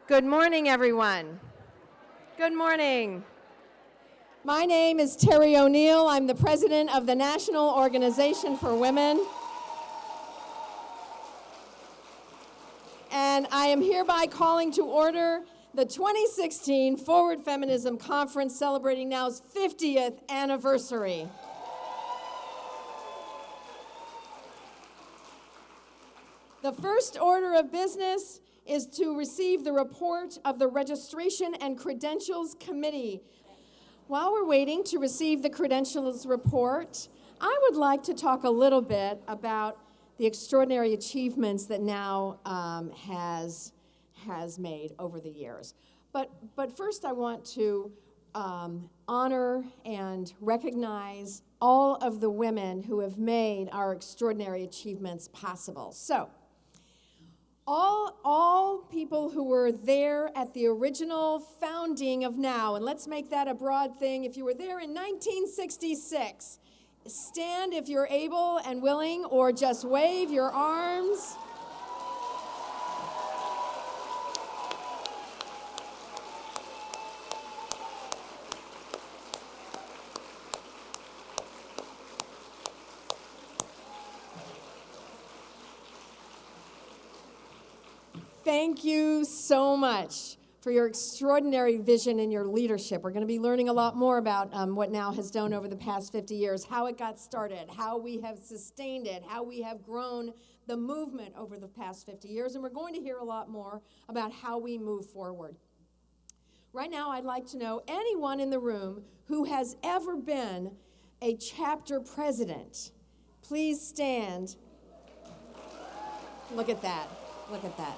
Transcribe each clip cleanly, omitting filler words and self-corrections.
Good morning, everyone. Good morning. My name is Terry O'Neill. I'm the president of the National Organization for Women. And I am hereby calling to order the 2016 Forward Feminism Conference celebrating NOW's 50th anniversary. The first order of business is to receive the report of the Registration and Credentials Committee. While we're waiting to receive the credentials report, I would like to talk a little bit about the extraordinary achievements that NOW has made over the years. But first I want to honor and recognize all of the women who have made our extraordinary achievements possible. So, all people who were there at the original founding of NOW, and let's make that a broad thing. If you were there in 1966, stand if you're able and willing, or just wave your arms. Thank you so much for your extraordinary vision and your leadership. We're going to be learning a lot more about what NOW has done over the past 50 years, how it got started, how we have sustained it, how we have grown the movement over the past 50 years, and we're going to hear a lot more about how we move forward. Right now, I'd like to know anyone in the room who has ever been a chapter president. Please stand. Look at that. Look at that.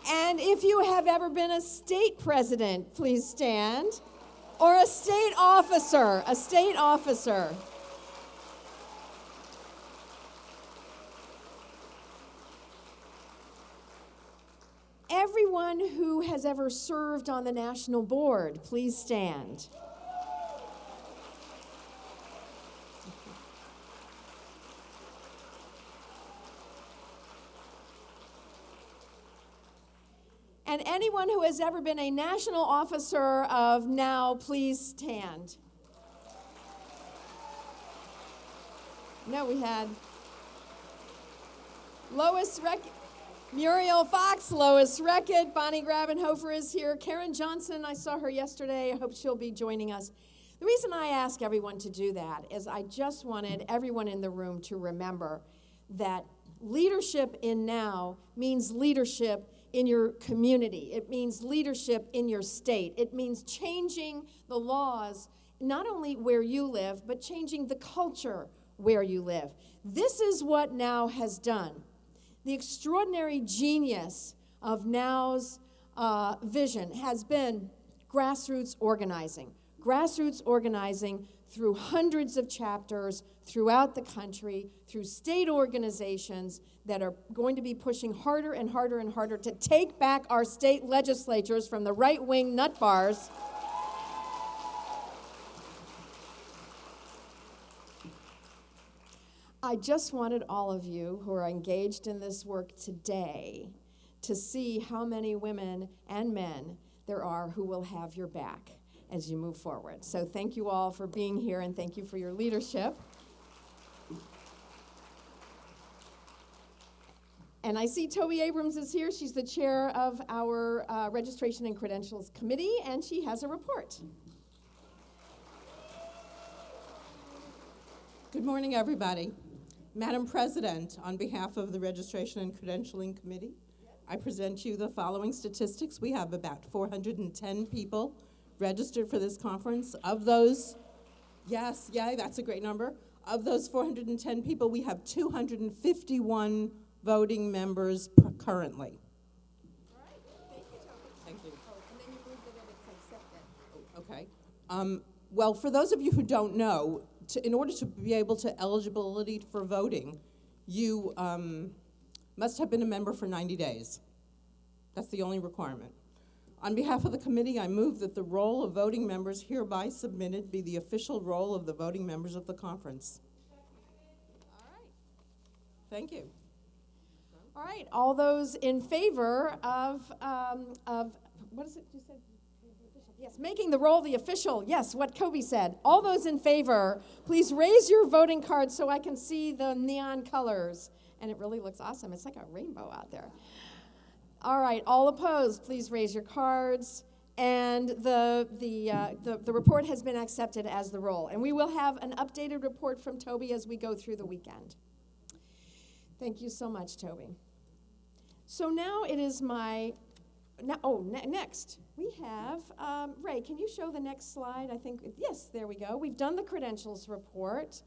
And if you have ever been a state president, please stand. Or a state officer, Everyone who has ever served on the national board, please stand. And anyone who has ever been a national officer of NOW, please stand. No, we had Muriel Fox, Lois Reckitt, Bonnie Grabenhofer is here. Karen Johnson, I saw her yesterday. I hope she'll be joining us. The reason I ask everyone to do that is I just wanted everyone in the room to remember that leadership in NOW means leadership in your community. It means leadership in your state. It means changing the laws, not only where you live, but changing the culture where you live. This is what NOW has done. The extraordinary genius of NOW's vision has been grassroots organizing. Grassroots organizing through hundreds of chapters throughout the country, through state organizations that are going to be pushing harder and harder and harder to take back our state legislatures from the right-wing nut bars. I just wanted all of you who are engaged in this work today to see how many women and men there are who will have your back as you move forward. So thank you all for being here, and thank you for your leadership. And I see Toby Abrams is here. She's the chair of our Registration and Credentials Committee, and she has a report. Good morning, everybody. Madam President, on behalf of the Registration and Credentialing Committee, I present you the following statistics. We have about 410 people registered for this conference. Of those, yes, that's a great number. Of those 410 people, we have 251 voting members currently. All right. Thank you, Toby. Thank you. Oh, and then you moved it and it's accepted. Okay. Well, for those of you who don't know, in order to be able to eligibility for voting, you must have been a member for 90 days. That's the only requirement. On behalf of the committee, I move that the roll of voting members hereby submitted be the official roll of the voting members of the conference. All right. Thank you. All right, all those in favor of what is it you said? Yes, making the roll the official. Yes, what Kobe said. All those in favor, please raise your voting card so I can see the neon colors. And it really looks awesome. It's like a rainbow out there. All right, all opposed, please raise your cards. And the report has been accepted as the roll. And we will have an updated report from Toby as we go through the weekend. Thank you so much, Toby. So now it is next we have, Ray, can you show the next slide? I think, yes, there we go. We've done the credentials report.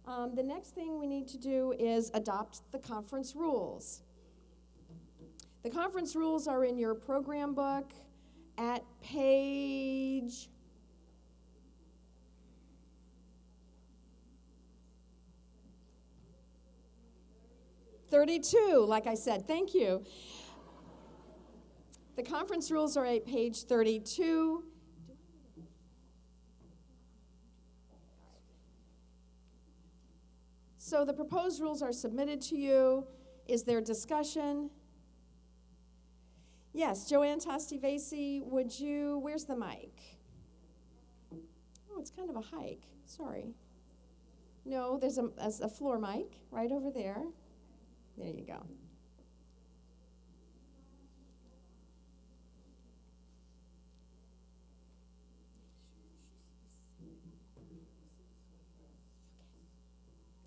The next thing we need to do is adopt the conference rules. The conference rules are in your program book at page 32, like I said. Thank you. The conference rules are at page 32. So the proposed rules are submitted to you. Is there discussion? Yes, Joanne Tosti-Vasey, where's the mic? Oh, it's kind of a hike, sorry. No, there's a floor mic right over there. There you go.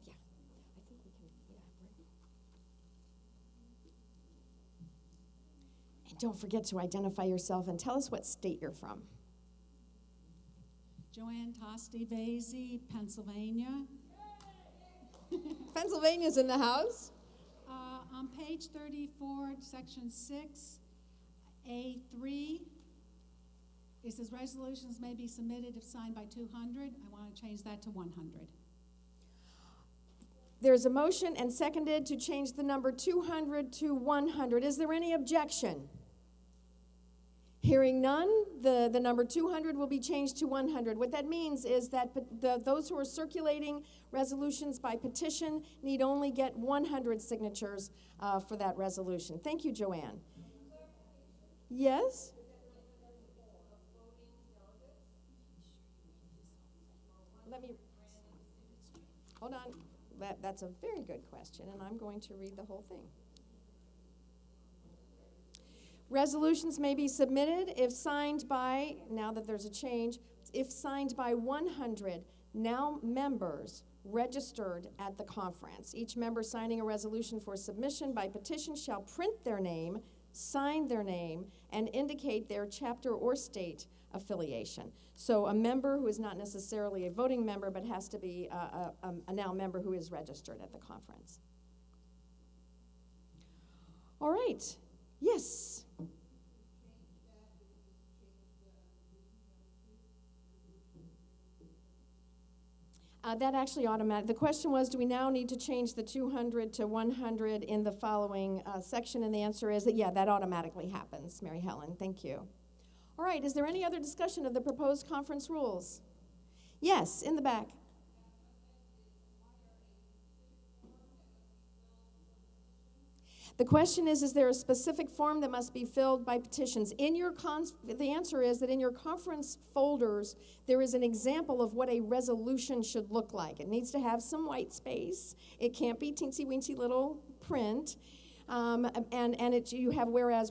Yeah, I think we can, And don't forget to identify yourself and tell us what state you're from. Joanne Tosti-Vasey, Pennsylvania. Pennsylvania's in the house. On page 34, section 6, A3, it says resolutions may be submitted if signed by 200. I want to change that to 100. There's a motion and seconded to change the number 200 to 100. Is there any objection? Hearing none, the number 200 will be changed to 100. What that means is that those who are circulating resolutions by petition need only get 100 signatures for that resolution. Thank you, Joanne. Yes? Let me, hold on. That's a very good question, and I'm going to read the whole thing. Resolutions may be submitted if signed by, now that there's a change, if signed by 100 now members registered at the conference. Each member signing a resolution for submission by petition shall print their name, sign their name, and indicate their chapter or state affiliation. So a member who is not necessarily a voting member but has to be a now member who is registered at the conference. All right. Yes. That actually automatic. The question was, do we now need to change the 200 to 100 in the following section? And the answer is that, yeah, that automatically happens, Mary Helen. Thank you. All right, is there any other discussion of the proposed conference rules? Yes, in the back. The question is there a specific form that must be filled by petitions? The answer is that in your conference folders, there is an example of what a resolution should look like. It needs to have some white space. It can't be teensy-weensy little print. You have whereas,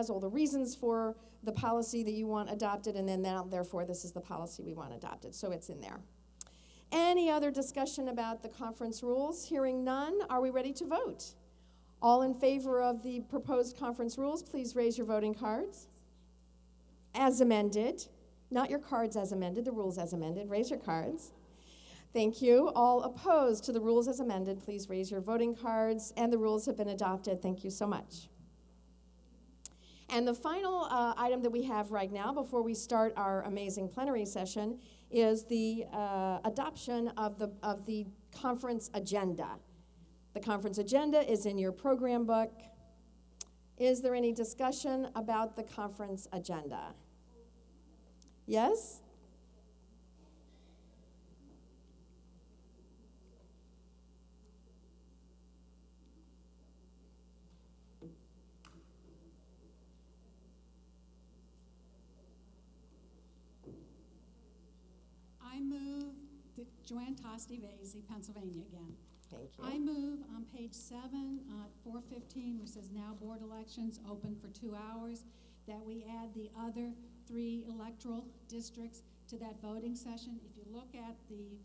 all the reasons for the policy that you want adopted, and then now, therefore, this is the policy we want adopted. So it's in there. Any other discussion about the conference rules? Hearing none, are we ready to vote? All in favor of the proposed conference rules, please raise your voting cards. As amended. Not your cards as amended, the rules as amended. Raise your cards. Thank you. All opposed to the rules as amended, please raise your voting cards. And the rules have been adopted. Thank you so much. And the final item that we have right now before we start our amazing plenary session is the adoption of the conference agenda. The conference agenda is in your program book Is there any discussion about the conference agenda? Yes? I move, Joanne Tosti Vasey, Pennsylvania again. Thank you. I move on page 7, 415, which says now board elections open for 2 hours, that we add the other 3 electoral districts to that voting session. If you look at the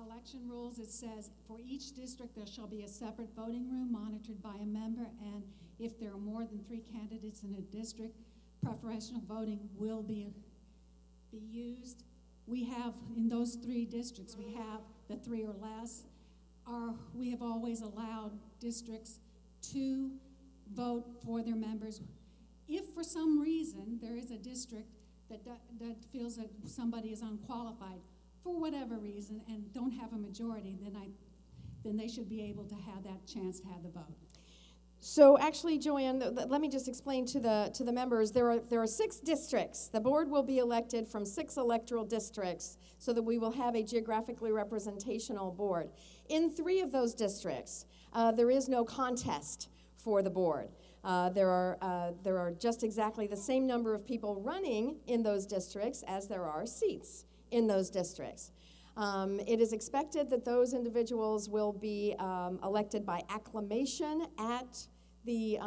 election rules, it says for each district there shall be a separate voting room monitored by a member, and if there are more than 3 candidates in a district, preferential voting will be used. We have, in those 3 districts, we have the 3 or less. We have always allowed districts to vote for their members. If for some reason there is a district that feels that somebody is unqualified for whatever reason and don't have a majority, then they should be able to have that chance to have the vote. So actually, Joanne, let me just explain to the members. There are 6 districts. The board will be elected from 6 electoral districts so that we will have a geographically representational board. In 3 of those districts, there is no contest for the board. There are just exactly the same number of people running in those districts as there are seats in those districts. It is expected that those individuals will be elected by acclamation at the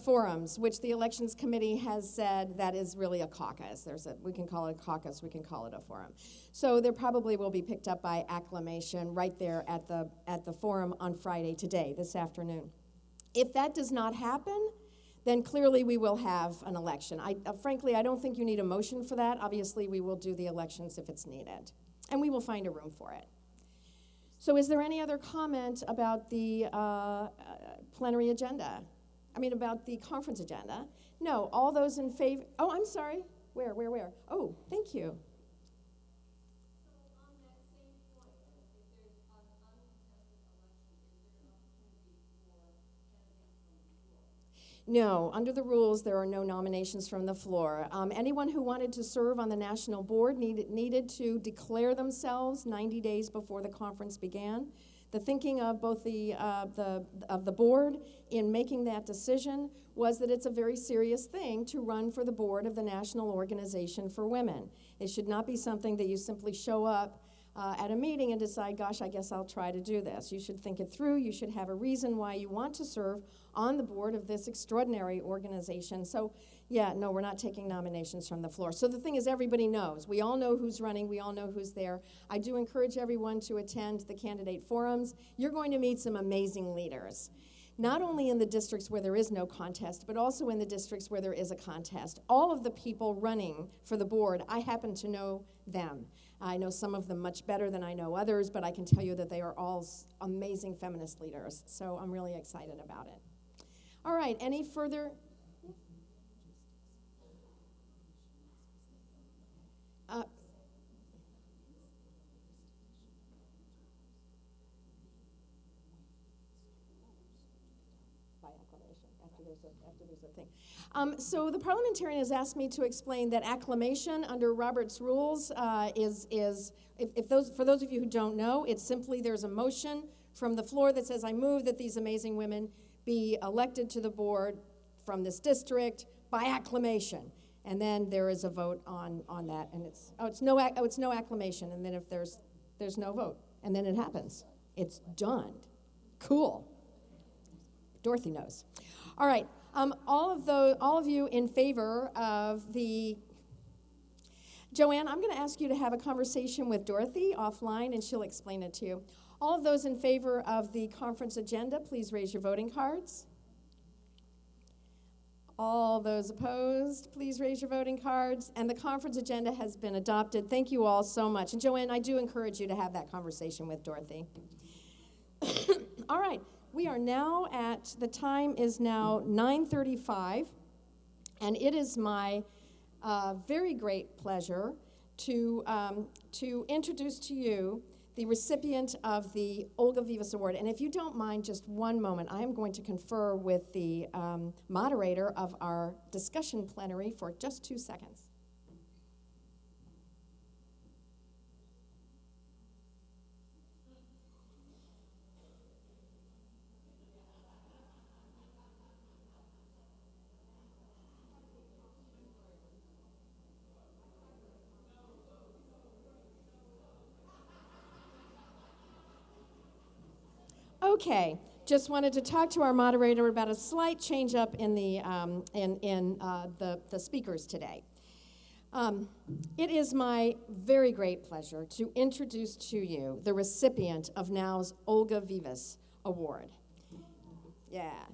forums, which the Elections Committee has said that is really a caucus. We can call it a caucus, we can call it a forum. So there probably will be picked up by acclamation right there at the forum on Friday today, this afternoon. If that does not happen, then clearly we will have an election. Frankly, I don't think you need a motion for that. Obviously, we will do the elections if it's needed, and we will find a room for it. So is there any other comment about the plenary agenda? About the conference agenda? No, all those in favor, oh, I'm sorry, where? Oh, thank you. No, under the rules, there are no nominations from the floor. Anyone who wanted to serve on the national board needed to declare themselves 90 days before the conference began. The thinking of both the board in making that decision was that it's a very serious thing to run for the board of the National Organization for Women. It should not be something that you simply show up at a meeting and decide, gosh, I guess I'll try to do this. You should think it through. You should have a reason why you want to serve on the board of this extraordinary organization. So, yeah, no, we're not taking nominations from the floor. So the thing is, everybody knows. We all know who's running. We all know who's there. I do encourage everyone to attend the candidate forums. You're going to meet some amazing leaders, not only in the districts where there is no contest, but also in the districts where there is a contest. All of the people running for the board, I happen to know them. I know some of them much better than I know others, but I can tell you that they are all amazing feminist leaders. So I'm really excited about it. All right, any further? By acclamation, after there's a thing. So the parliamentarian has asked me to explain that acclamation under Robert's rules for those of you who don't know, it's simply there's a motion from the floor that says, I move that these amazing women be elected to the board from this district by acclamation. And then there is a vote on that, and it's no acclamation, and then if there's no vote, and then it happens. It's done. Cool. Dorothy knows. All right. All of you in favor of the Joanne, I'm going to ask you to have a conversation with Dorothy offline, and she'll explain it to you. All of those in favor of the conference agenda, please raise your voting cards. All those opposed, please raise your voting cards. And the conference agenda has been adopted. Thank you all so much. And Joanne, I do encourage you to have that conversation with Dorothy. All right, we are now the time is now 9:35, and it is my very great pleasure to introduce to you the recipient of the Olga Vivas Award. And if you don't mind just one moment, I am going to confer with the moderator of our discussion plenary for just 2 seconds. Okay, just wanted to talk to our moderator about a slight change up in the the speakers today. It is my very great pleasure to introduce to you the recipient of NOW's Olga Vivas Award. Yeah.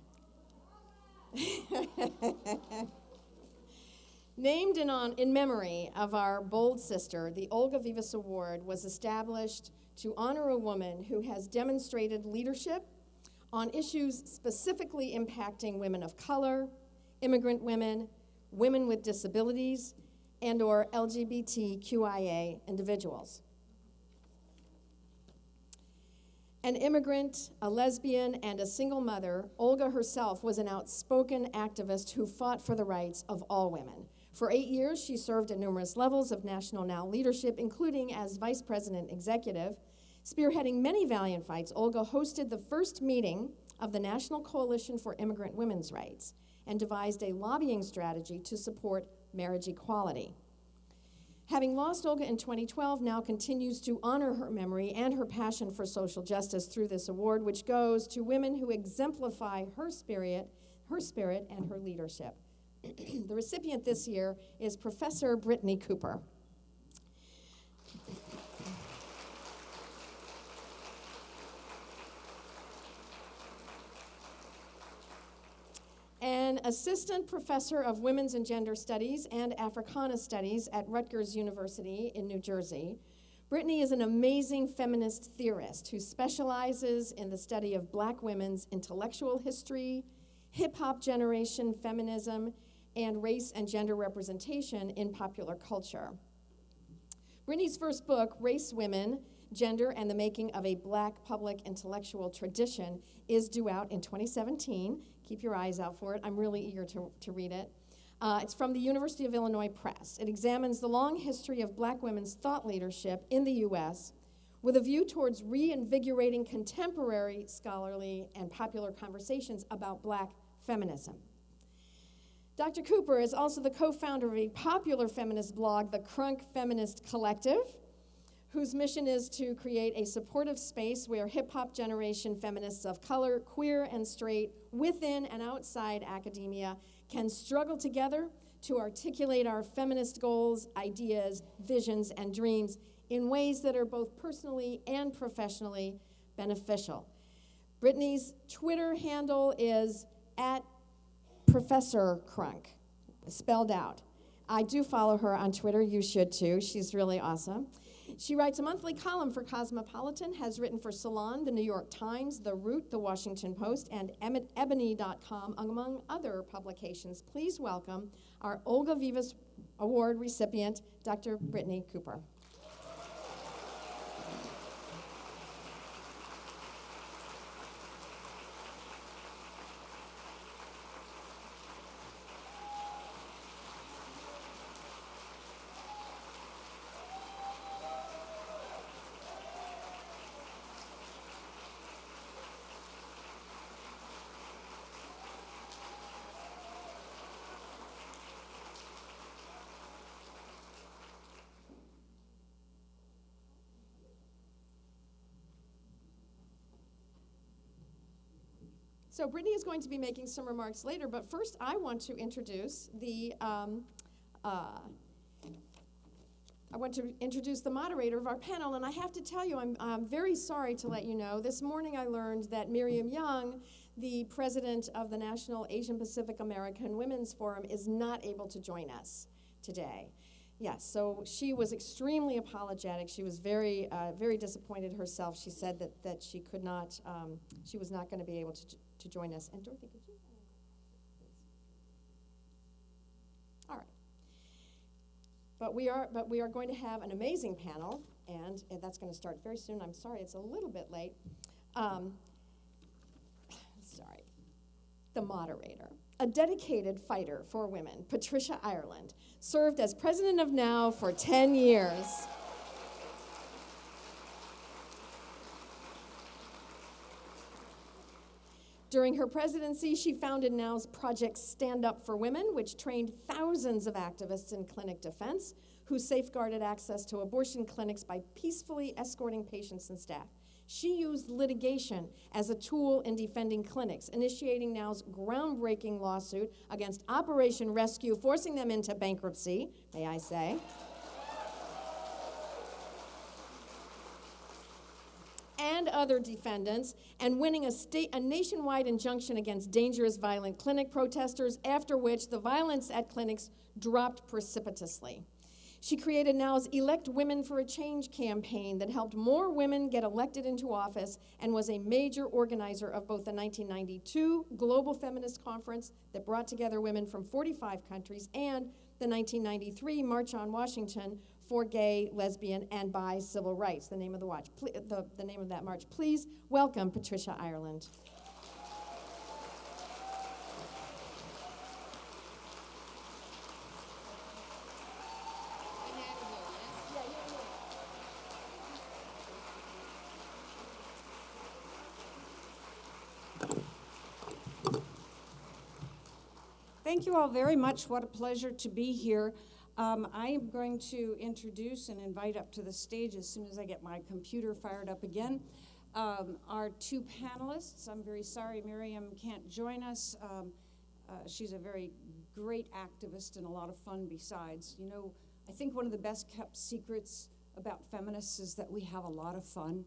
Named in memory of our bold sister, the Olga Vivas Award was established to honor a woman who has demonstrated leadership on issues specifically impacting women of color, immigrant women, women with disabilities, and/or LGBTQIA individuals. An immigrant, a lesbian, and a single mother, Olga herself was an outspoken activist who fought for the rights of all women. For 8 years, she served at numerous levels of National NOW leadership, including as Vice President Executive. Spearheading many valiant fights, Olga hosted the first meeting of the National Coalition for Immigrant Women's Rights and devised a lobbying strategy to support marriage equality. Having lost Olga in 2012, NOW continues to honor her memory and her passion for social justice through this award, which goes to women who exemplify her spirit and her leadership. The recipient this year is Professor Brittany Cooper. An assistant professor of women's and gender studies and Africana studies at Rutgers University in New Jersey, Brittany is an amazing feminist theorist who specializes in the study of Black women's intellectual history, hip-hop generation feminism, and race and gender representation in popular culture. Brittany's first book, Race, Women, Gender, and the Making of a Black Public Intellectual Tradition, is due out in 2017. Keep your eyes out for it. I'm really eager to read it. It's from the University of Illinois Press. It examines the long history of Black women's thought leadership in the U.S. with a view towards reinvigorating contemporary scholarly and popular conversations about Black feminism. Dr. Cooper is also the co-founder of a popular feminist blog, the Crunk Feminist Collective, whose mission is to create a supportive space where hip-hop generation feminists of color, queer and straight, within and outside academia, can struggle together to articulate our feminist goals, ideas, visions, and dreams in ways that are both personally and professionally beneficial. Brittany's Twitter handle is @Professor Crunk, spelled out. I do follow her on Twitter. You should too. She's really awesome. She writes a monthly column for Cosmopolitan, has written for Salon, the New York Times, The Root, the Washington Post, and Ebony.com, among other publications. Please welcome our Olga Vivas Award recipient, Dr. Brittany Cooper. So Brittany is going to be making some remarks later, but first I want to introduce the moderator of our panel, and I have to tell you, I'm very sorry to let you know, this morning I learned that Miriam Young, the president of the National Asian Pacific American Women's Forum, is not able to join us today. Yes, so she was extremely apologetic. She was very disappointed herself. She said that she could not, she was not going to be able to join us. And Dorothy, could you? All right. But we are going to have an amazing panel, and that's going to start very soon. I'm sorry, it's a little bit late. Sorry. The moderator, a dedicated fighter for women, Patricia Ireland, served as president of NOW for 10 years. During her presidency, she founded NOW's Project Stand Up for Women, which trained thousands of activists in clinic defense who safeguarded access to abortion clinics by peacefully escorting patients and staff. She used litigation as a tool in defending clinics, initiating NOW's groundbreaking lawsuit against Operation Rescue, forcing them into bankruptcy, may I say. And other defendants, and winning a nationwide injunction against dangerous violent clinic protesters, after which the violence at clinics dropped precipitously. She created NOW's Elect Women for a Change campaign that helped more women get elected into office and was a major organizer of both the 1992 Global Feminist Conference that brought together women from 45 countries and the 1993 March on Washington for gay, lesbian, and bi civil rights, the name of the name of that march. Please welcome Patricia Ireland. Thank you all very much. What a pleasure to be here. I am going to introduce and invite up to the stage as soon as I get my computer fired up again. Our two panelists. I'm very sorry Miriam can't join us. She's a very great activist and a lot of fun besides. You know, I think one of the best kept secrets about feminists is that we have a lot of fun.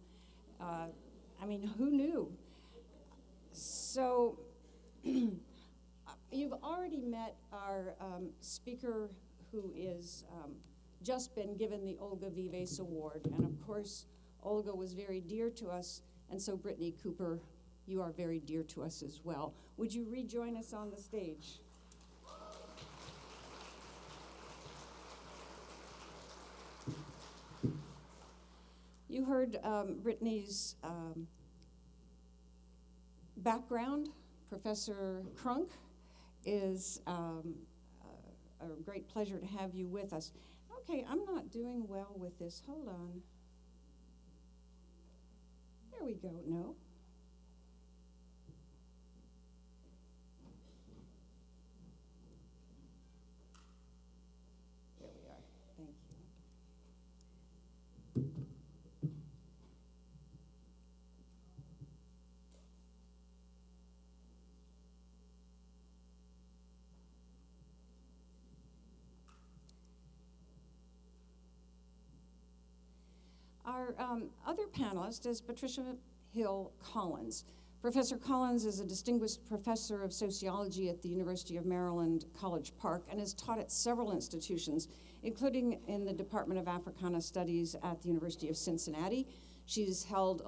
I mean, who knew? So, you've already met our speaker who is just been given the Olga Vives Award. And of course, Olga was very dear to us, and so Brittany Cooper, you are very dear to us as well. Would you rejoin us on the stage? You heard Brittany's background. Professor Crunk is a great pleasure to have you with us. Okay, I'm not doing well with this. Hold on. There we go. No. There we are. Thank you. Our other panelist is Patricia Hill Collins. Professor Collins is a distinguished professor of sociology at the University of Maryland, College Park, and has taught at several institutions, including in the Department of Africana Studies at the University of Cincinnati. She's held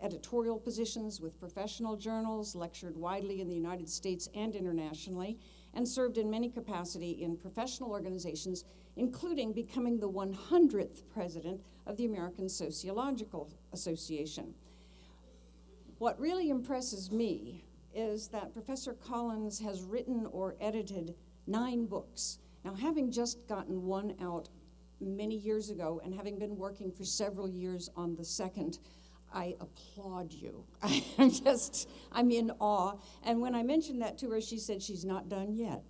editorial positions with professional journals, lectured widely in the United States and internationally, and served in many capacity in professional organizations, including becoming the 100th president of the American Sociological Association. What really impresses me is that Professor Collins has written or edited 9 books. Now, having just gotten one out many years ago and having been working for several years on the second, I applaud you. I'm in awe. And when I mentioned that to her, she said she's not done yet.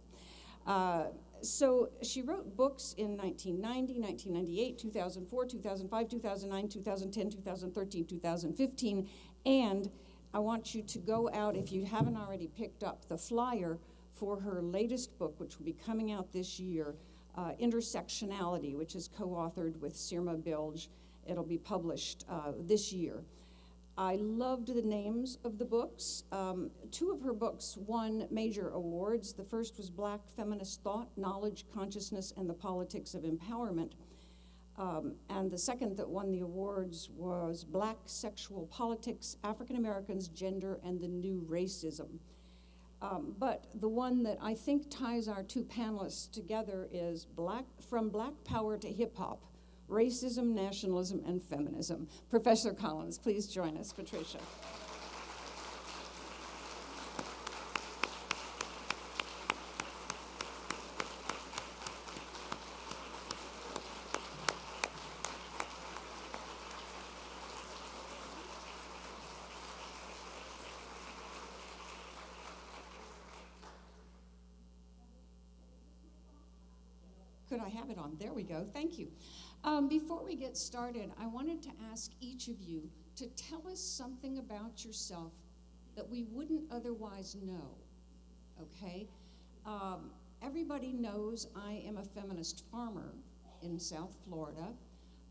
So she wrote books in 1990, 1998, 2004, 2005, 2009, 2010, 2013, 2015, and I want you to go out, if you haven't already picked up the flyer for her latest book, which will be coming out this year, Intersectionality, which is co-authored with Sirma Bilge. It'll be published this year. I loved the names of the books. 2 of her books won major awards. The first was Black Feminist Thought, Knowledge, Consciousness, and the Politics of Empowerment. And the second that won the awards was Black Sexual Politics, African Americans, Gender, and the New Racism. But the one that I think ties our two panelists together is From Black Power to Hip Hop, Racism, Nationalism, and Feminism. Professor Collins, please join us. Patricia. Could I have it on? There we go. Thank you. Before we get started, I wanted to ask each of you to tell us something about yourself that we wouldn't otherwise know, okay? Everybody knows I am a feminist farmer in South Florida,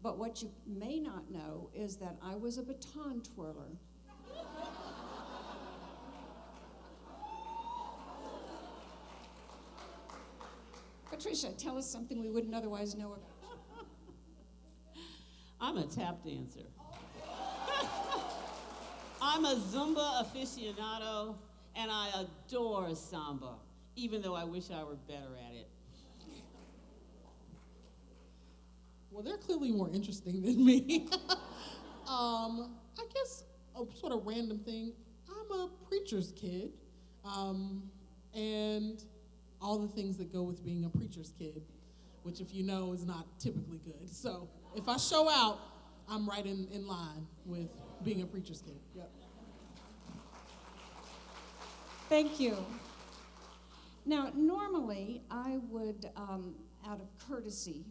but what you may not know is that I was a baton twirler. Patricia, tell us something we wouldn't otherwise know about. I'm a tap dancer. I'm a Zumba aficionado, and I adore samba, even though I wish I were better at it. Well, they're clearly more interesting than me. I guess a sort of random thing. I'm a preacher's kid, and all the things that go with being a preacher's kid, which, if you know, is not typically good. So if I show out, I'm right in line with being a preacher's kid. Yep. Thank you. Now, normally, I would, out of courtesy,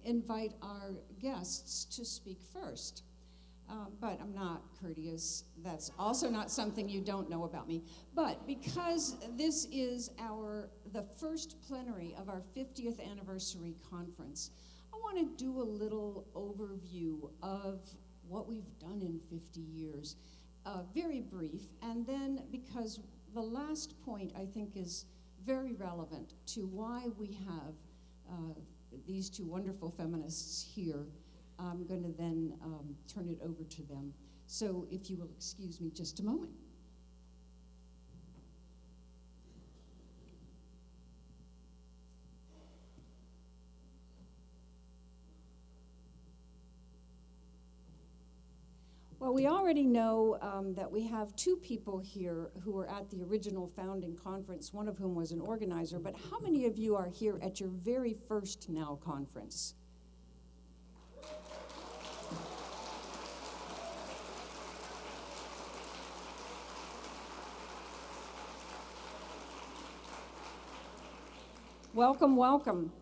invite our guests to speak first. But I'm not courteous. That's also not something you don't know about me. But because this is the first plenary of our 50th anniversary conference, I want to do a little overview of what we've done in 50 years. Very brief, and then because the last point I think is very relevant to why we have these two wonderful feminists here, I'm going to then turn it over to them. So if you will excuse me just a moment. Well, we already know that we have two people here who were at the original founding conference, one of whom was an organizer, but how many of you are here at your very first NOW conference? Welcome, welcome.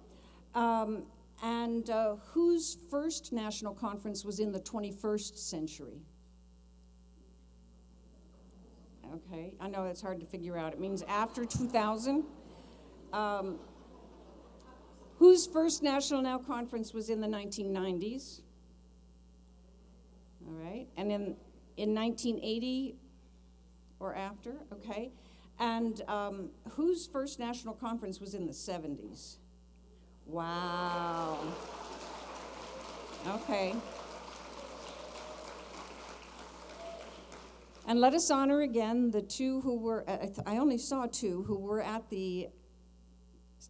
And whose first national conference was in the 21st century? Okay, I know it's hard to figure out. It means after 2000. Whose first national NOW conference was in the 1990s? All right, and in 1980 or after, okay. And whose first national conference was in the 70s? Wow. Okay. And let us honor again the two who were, I only saw two, who were at the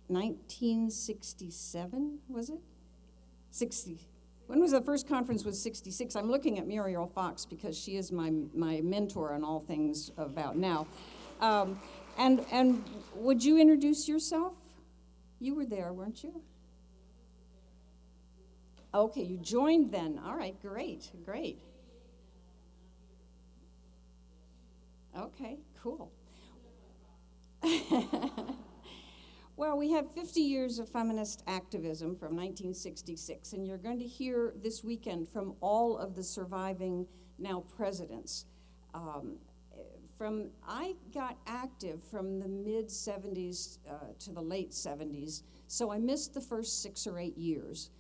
1967, was it? 60. When was the first conference? Was 66. I'm looking at Muriel Fox because she is my mentor on all things about now. And would you introduce yourself? You were there, weren't you? Okay, you joined then. All right, great, great. Okay, cool. Well, we have 50 years of feminist activism from 1966, and you're going to hear this weekend from all of the surviving NOW presidents. I got active from the mid-'70s to the late '70s, so I missed the first 6 or 8 years.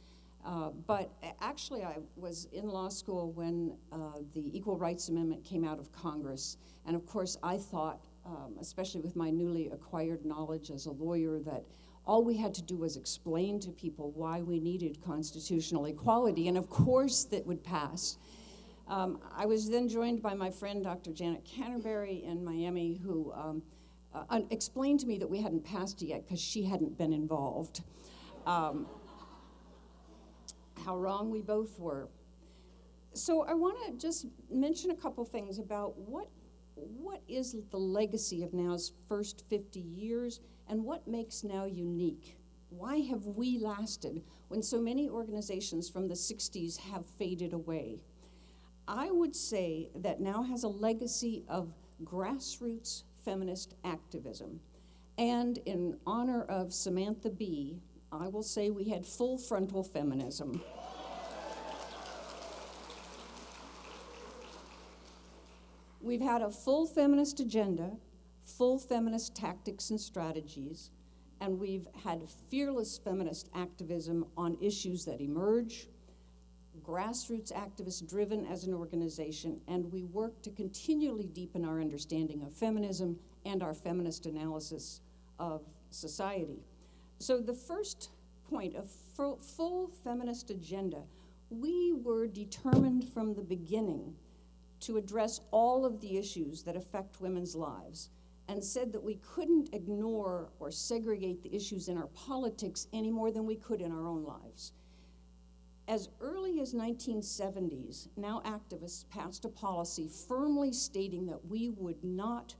But actually, I was in law school when the Equal Rights Amendment came out of Congress. And of course, I thought, especially with my newly acquired knowledge as a lawyer, that all we had to do was explain to people why we needed constitutional equality, and of course that would pass. I was then joined by my friend, Dr. Janet Canterbury in Miami, who explained to me that we hadn't passed it yet because she hadn't been involved. How wrong we both were. So I want to just mention a couple things about what is the legacy of NOW's first 50 years and what makes NOW unique. Why have we lasted when so many organizations from the 60s have faded away? I would say that NOW has a legacy of grassroots feminist activism. And in honor of Samantha Bee, I will say we had full frontal feminism. We've had a full feminist agenda, full feminist tactics and strategies, and we've had fearless feminist activism on issues that emerge, grassroots activists driven as an organization, and we work to continually deepen our understanding of feminism and our feminist analysis of society. So the first point of full feminist agenda, we were determined from the beginning to address all of the issues that affect women's lives, and said that we couldn't ignore or segregate the issues in our politics any more than we could in our own lives. As early as 1970s, NOW activists passed a policy firmly stating that we would not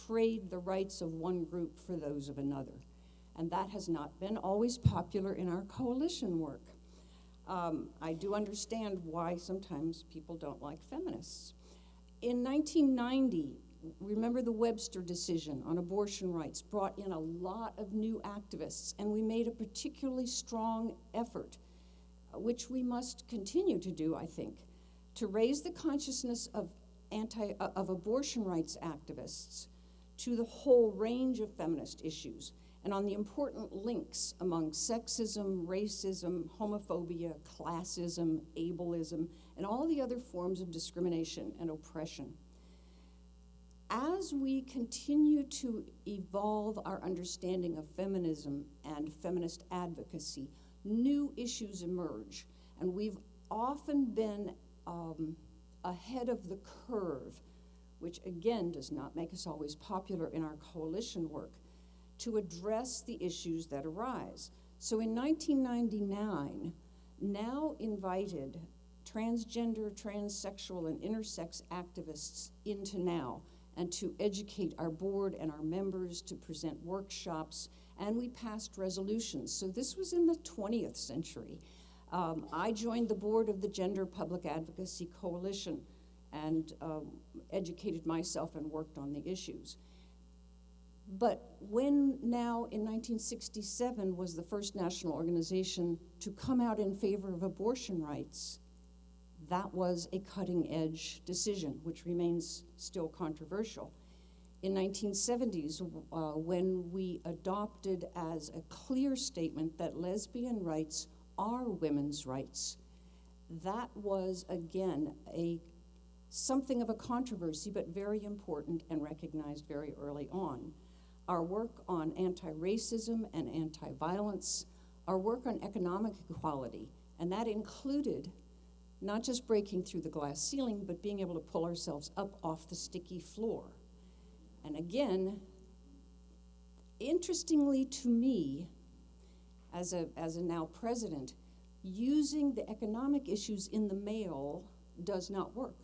trade the rights of one group for those of another. And that has not been always popular in our coalition work. I do understand why sometimes people don't like feminists. In 1990, remember the Webster decision on abortion rights brought in a lot of new activists, and we made a particularly strong effort, which we must continue to do, I think, to raise the consciousness of abortion rights activists to the whole range of feminist issues, and on the important links among sexism, racism, homophobia, classism, ableism, and all the other forms of discrimination and oppression. As we continue to evolve our understanding of feminism and feminist advocacy, new issues emerge, and we've often been ahead of the curve, which again does not make us always popular in our coalition work, to address the issues that arise. So in 1999, NOW invited transgender, transsexual, and intersex activists into NOW and to educate our board and our members, to present workshops, and we passed resolutions. So this was in the 20th century. I joined the board of the Gender Public Advocacy Coalition and educated myself and worked on the issues. But when NOW in 1967 was the first national organization to come out in favor of abortion rights, that was a cutting-edge decision, which remains still controversial. In 1970s, when we adopted as a clear statement that lesbian rights are women's rights, that was, again, something of a controversy, but very important and recognized very early on. Our work on anti-racism and anti-violence, our work on economic equality, and that included not just breaking through the glass ceiling, but being able to pull ourselves up off the sticky floor. And again, interestingly to me, as a NOW president, using the economic issues in the mail does not work.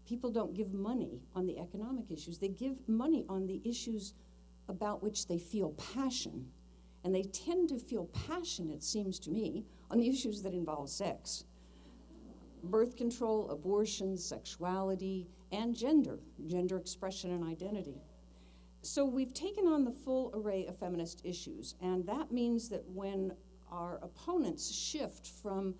People don't give money on the economic issues. They give money on the issues about which they feel passion. And they tend to feel passion, it seems to me, on the issues that involve sex. Birth control, abortion, sexuality, and gender expression and identity. So we've taken on the full array of feminist issues, and that means that when our opponents shift from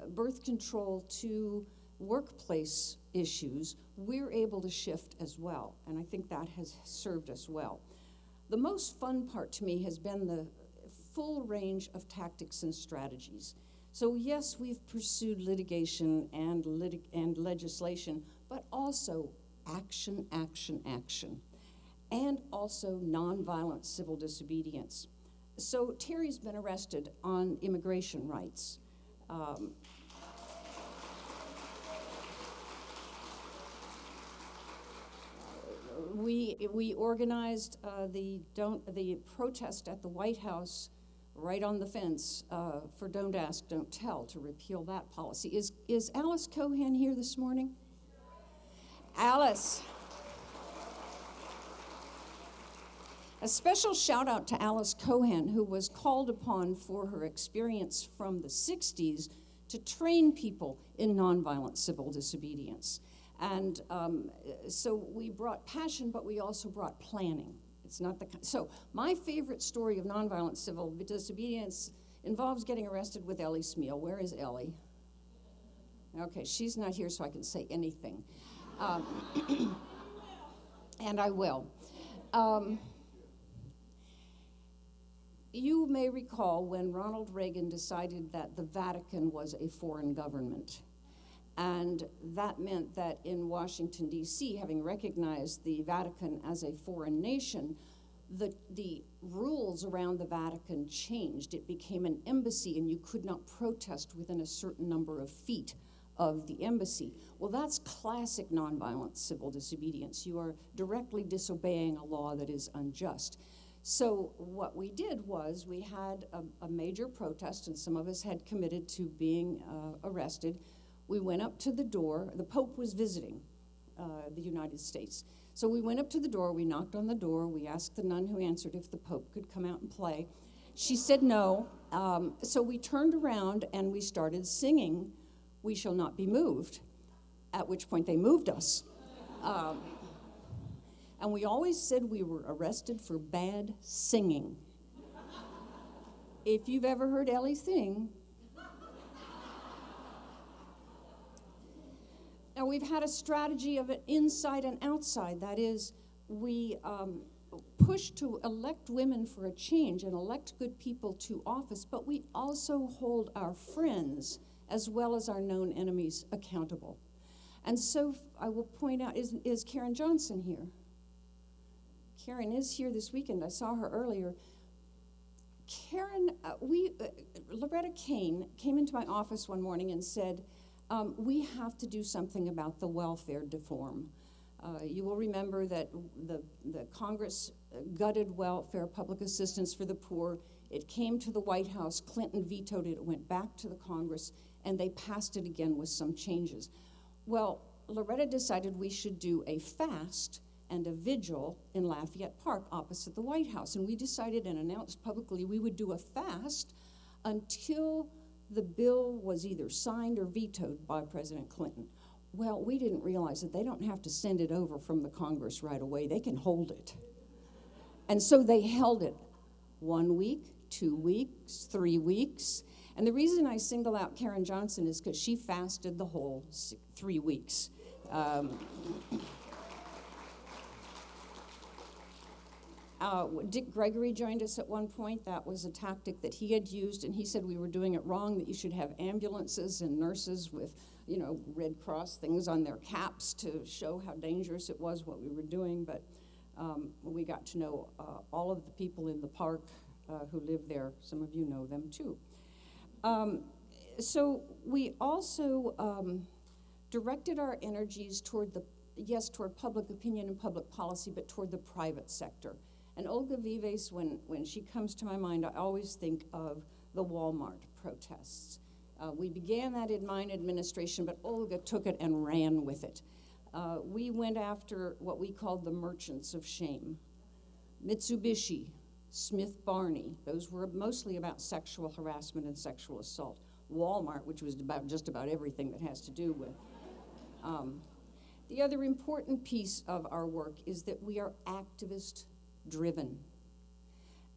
birth control to workplace issues, we're able to shift as well, and I think that has served us well. The most fun part to me has been the full range of tactics and strategies. So yes, we've pursued litigation and legislation, but also action, action, action, and also nonviolent civil disobedience. So Terry's been arrested on immigration rights. we organized the protest at the White House right on the fence for Don't Ask, Don't Tell, to repeal that policy. Is Alice Cohan here this morning? Alice. A special shout out to Alice Cohan, who was called upon for her experience from the 60s to train people in nonviolent civil disobedience. And so we brought passion, but we also brought planning. It's not so my favorite story of nonviolent civil disobedience involves getting arrested with Ellie Smeal. Where is Ellie? Okay, she's not here, so I can say anything. And I will. You may recall when Ronald Reagan decided that the Vatican was a foreign government. And that meant that in Washington, D.C., having recognized the Vatican as a foreign nation, the rules around the Vatican changed. It became an embassy, and you could not protest within a certain number of feet of the embassy. Well, that's classic nonviolent civil disobedience. You are directly disobeying a law that is unjust. So what we did was we had a major protest, and some of us had committed to being arrested. We went up to the door. The Pope was visiting the United States. So we went up to the door, we knocked on the door, we asked the nun who answered if the Pope could come out and play. She said no. So we turned around and we started singing, "We Shall Not Be Moved," at which point they moved us. And we always said we were arrested for bad singing. If you've ever heard Ellie sing. Now, we've had a strategy of it inside and outside. That is, we push to elect women for a change and elect good people to office, but we also hold our friends as well as our known enemies accountable. And so I will point out, is Karen Johnson here? Karen is here this weekend. I saw her earlier. Karen, Loretta Kane came into my office one morning and said, we have to do something about the welfare reform. You will remember that the Congress gutted welfare, public assistance for the poor. It came to the White House. Clinton vetoed it. It went back to the Congress, and they passed it again with some changes. Well, Loretta decided we should do a fast and a vigil in Lafayette Park opposite the White House. And we decided and announced publicly we would do a fast until the bill was either signed or vetoed by President Clinton. Well, we didn't realize that they don't have to send it over from the Congress right away. They can hold it. And so they held it 1 week, 2 weeks, 3 weeks. And the reason I single out Karen Johnson is because she fasted the whole 3 weeks. Dick Gregory joined us at one point. That was a tactic that he had used, and he said we were doing it wrong, that you should have ambulances and nurses with, Red Cross things on their caps to show how dangerous it was what we were doing. But we got to know all of the people in the park who live there. Some of you know them too. So we also directed our energies toward public opinion and public policy, but toward the private sector. And Olga Vives, when she comes to my mind, I always think of the Walmart protests. We began that in my administration, but Olga took it and ran with it. We went after what we called the merchants of shame. Mitsubishi, Smith Barney, those were mostly about sexual harassment and sexual assault. Walmart, which was about just about everything that has to do with. The other important piece of our work is that we are activist-driven.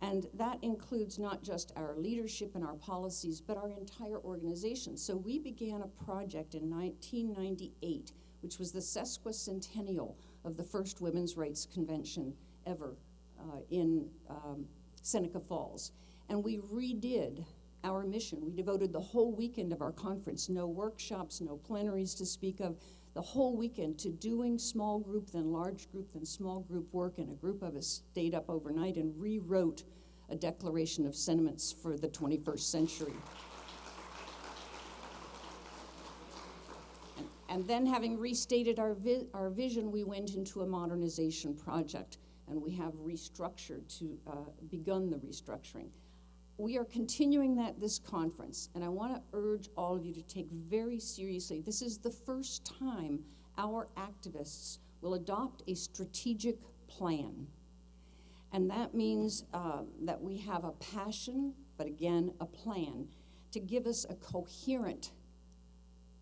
And that includes not just our leadership and our policies, but our entire organization. So we began a project in 1998, which was the sesquicentennial of the first Women's Rights Convention ever in Seneca Falls. And we redid our mission. We devoted the whole weekend of our conference, no workshops, no plenaries to speak of, the whole weekend to doing small group, then large group, then small group work, and a group of us stayed up overnight and rewrote a declaration of sentiments for the 21st century. And then having restated our vision, we went into a modernization project, and we have begun the restructuring. We are continuing that this conference, and I want to urge all of you to take very seriously. This is the first time our activists will adopt a strategic plan. And that means that we have a passion, but again, a plan to give us a coherent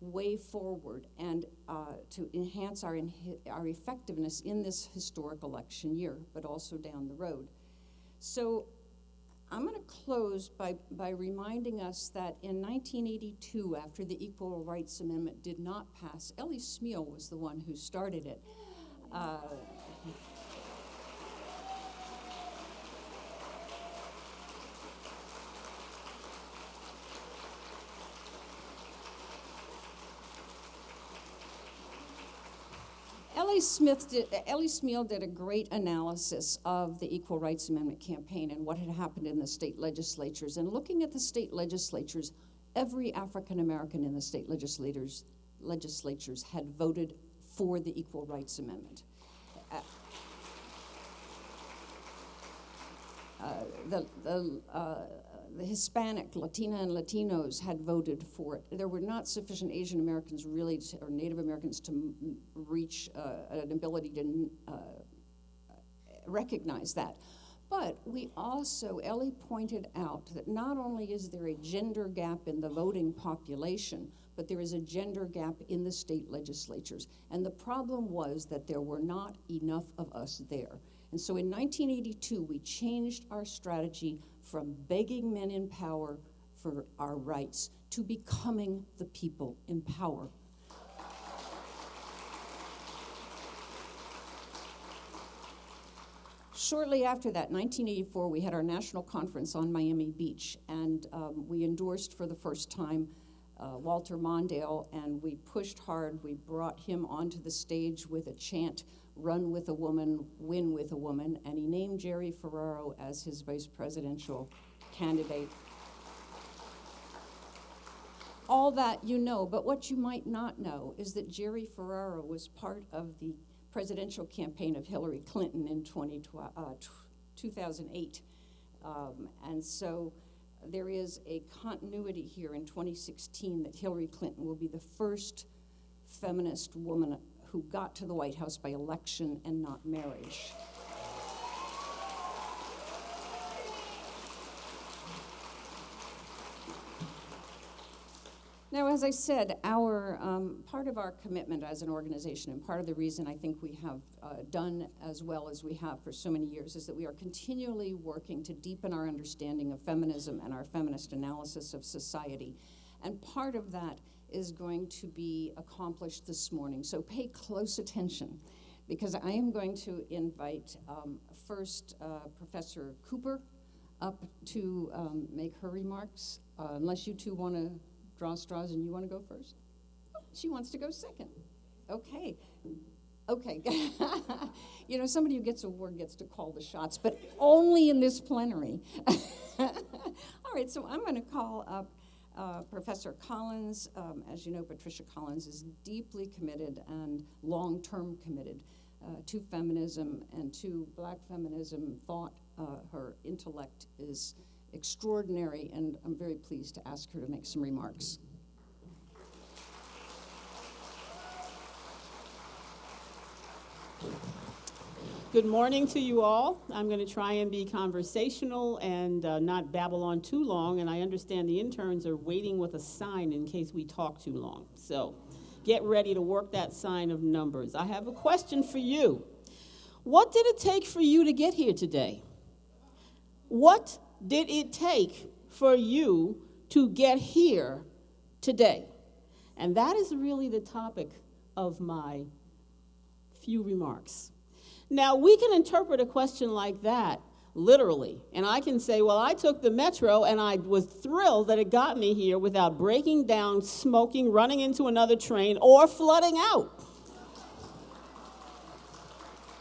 way forward and to enhance our effectiveness in this historic election year, but also down the road. So I'm going to close by reminding us that in 1982, after the Equal Rights Amendment did not pass, Ellie Smeal was the one who started it. Ellie Smeal did a great analysis of the Equal Rights Amendment campaign and what had happened in the state legislatures. And looking at the state legislatures, every African American in the state legislatures had voted for the Equal Rights Amendment. The Hispanic, Latina, and Latinos had voted for it. There were not sufficient Asian Americans really, or Native Americans to reach an ability to recognize that. But we also, Ellie pointed out that not only is there a gender gap in the voting population, but there is a gender gap in the state legislatures. And the problem was that there were not enough of us there. And so in 1982, we changed our strategy from begging men in power for our rights to becoming the people in power. Shortly after that, 1984, we had our national conference on Miami Beach, and we endorsed for the first time Walter Mondale, and we pushed hard. We brought him onto the stage with a chant, "Run with a woman, win with a woman," and he named Jerry Ferraro as his vice presidential candidate. All that you know, but what you might not know is that Jerry Ferraro was part of the presidential campaign of Hillary Clinton in 2008. And so there is a continuity here in 2016 that Hillary Clinton will be the first feminist woman who got to the White House by election and not marriage. Now, as I said, our part of our commitment as an organization, and part of the reason I think we have done as well as we have for so many years, is that we are continually working to deepen our understanding of feminism and our feminist analysis of society. And part of that is going to be accomplished this morning. So pay close attention, because I am going to invite first Professor Cooper up to make her remarks, unless you two want to draw straws and you want to go first? Oh, she wants to go second. Okay. You know, somebody who gets a word gets to call the shots, but only in this plenary. All right, so I'm going to call up Professor Collins. As you know, Patricia Collins is deeply committed and long-term committed to feminism and to Black feminism thought. Her intellect is extraordinary, and I'm very pleased to ask her to make some remarks. Good morning to you all. I'm going to try and be conversational and not babble on too long, and I understand the interns are waiting with a sign in case we talk too long. So get ready to work that sign of numbers. I have a question for you. What did it take for you to get here today? What did it take for you to get here today? And that is really the topic of my few remarks. Now, we can interpret a question like that literally, and I can say, well, I took the metro and I was thrilled that it got me here without breaking down, smoking, running into another train, or flooding out.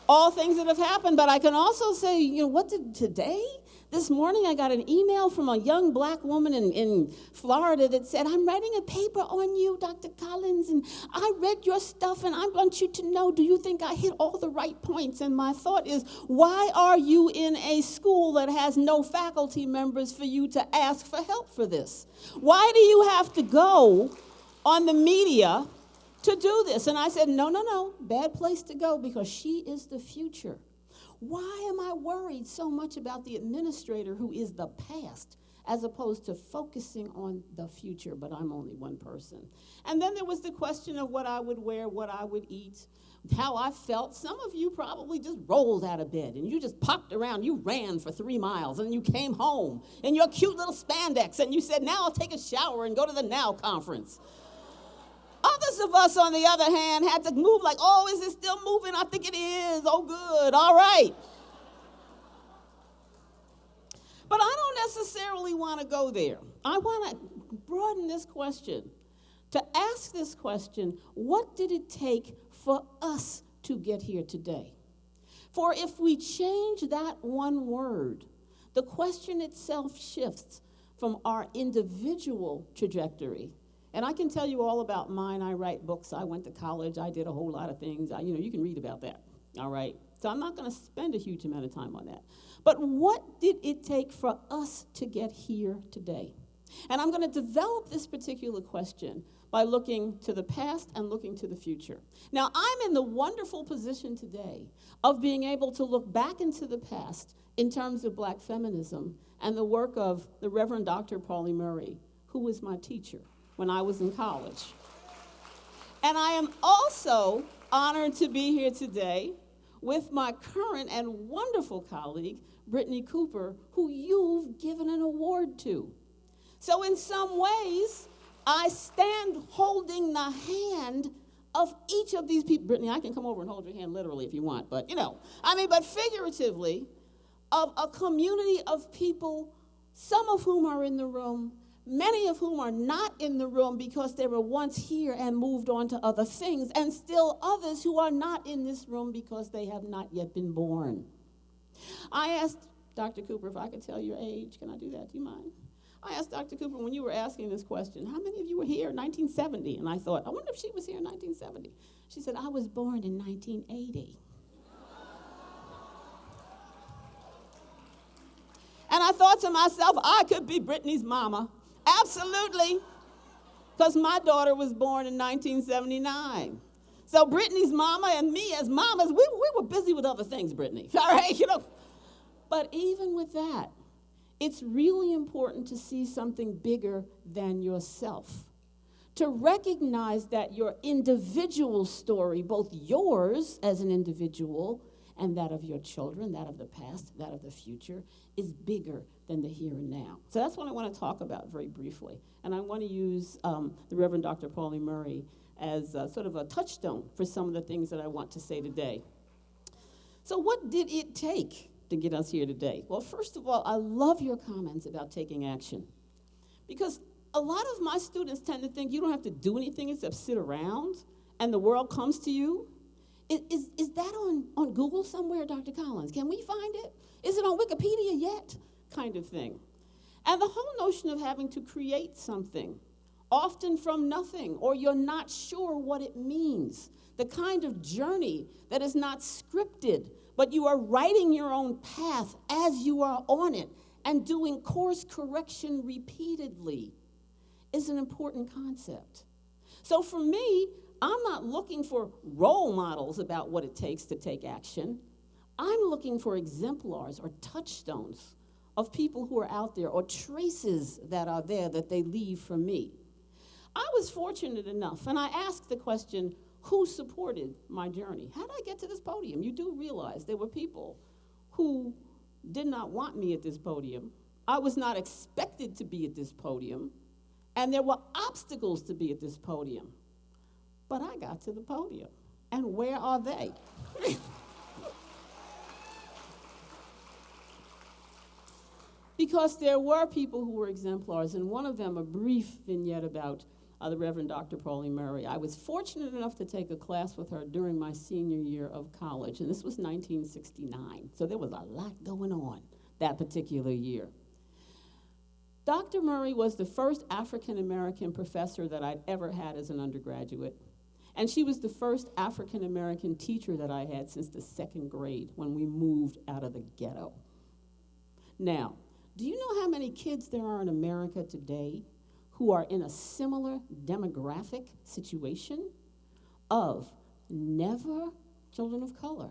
All things that have happened, but I can also say, you know, what did today? This morning I got an email from a young black woman in Florida that said, I'm writing a paper on you, Dr. Collins, and I read your stuff, and I want you to know, do you think I hit all the right points? And my thought is, why are you in a school that has no faculty members for you to ask for help for this? Why do you have to go on the media to do this? And I said, no, bad place to go, because she is the future. Why am I worried so much about the administrator who is the past as opposed to focusing on the future? But I'm only one person. And then there was the question of what I would wear, what I would eat, how I felt. Some of you probably just rolled out of bed and you just popped around. You ran for 3 miles and you came home in your cute little spandex and you said, now I'll take a shower and go to the NOW conference. Others of us, on the other hand, had to move like, oh, is it still moving? I think it is. Oh, good. All right. But I don't necessarily want to go there. I want to broaden this question. To ask this question, what did it take for us to get here today? For if we change that one word, the question itself shifts from our individual trajectory. And I can tell you all about mine. I write books. I went to college. I did a whole lot of things. You can read about that, all right? So I'm not going to spend a huge amount of time on that. But what did it take for us to get here today? And I'm going to develop this particular question by looking to the past and looking to the future. Now, I'm in the wonderful position today of being able to look back into the past in terms of black feminism and the work of the Reverend Dr. Pauli Murray, who was my teacher when I was in college. And I am also honored to be here today with my current and wonderful colleague, Brittany Cooper, who you've given an award to. So in some ways, I stand holding the hand of each of these people. Brittany, I can come over and hold your hand literally if you want, but but figuratively, of a community of people, some of whom are in the room, many of whom are not in the room because they were once here and moved on to other things, and still others who are not in this room because they have not yet been born. I asked Dr. Cooper if I could tell your age. Can I do that? Do you mind? I asked Dr. Cooper when you were asking this question, how many of you were here in 1970? And I thought, I wonder if she was here in 1970. She said, I was born in 1980. And I thought to myself, I could be Brittany's mama. Absolutely, because my daughter was born in 1979. So Brittany's mama and me as mamas, we were busy with other things, Brittany, all right, But even with that, it's really important to see something bigger than yourself, to recognize that your individual story, both yours as an individual and that of your children, that of the past, that of the future, is bigger than the here and now. So that's what I want to talk about very briefly. And I want to use the Reverend Dr. Pauli Murray as sort of a touchstone for some of the things that I want to say today. So what did it take to get us here today? Well, first of all, I love your comments about taking action. Because a lot of my students tend to think you don't have to do anything except sit around and the world comes to you. Is that on Google somewhere, Dr. Collins? Can we find it? Is it on Wikipedia yet? Kind of thing. And the whole notion of having to create something, often from nothing, or you're not sure what it means, the kind of journey that is not scripted, but you are writing your own path as you are on it and doing course correction repeatedly is an important concept. So for me, I'm not looking for role models about what it takes to take action. I'm looking for exemplars or touchstones of people who are out there or traces that are there that they leave for me. I was fortunate enough, and I asked the question, who supported my journey? How did I get to this podium? You do realize there were people who did not want me at this podium. I was not expected to be at this podium, and there were obstacles to be at this podium. But I got to the podium. And where are they? Because there were people who were exemplars, and one of them, a brief vignette about the Reverend Dr. Pauli Murray. I was fortunate enough to take a class with her during my senior year of college, and this was 1969. So there was a lot going on that particular year. Dr. Murray was the first African-American professor that I'd ever had as an undergraduate. And she was the first African-American teacher that I had since the 2nd grade when we moved out of the ghetto. Now, do you know how many kids there are in America today who are in a similar demographic situation of never children of color,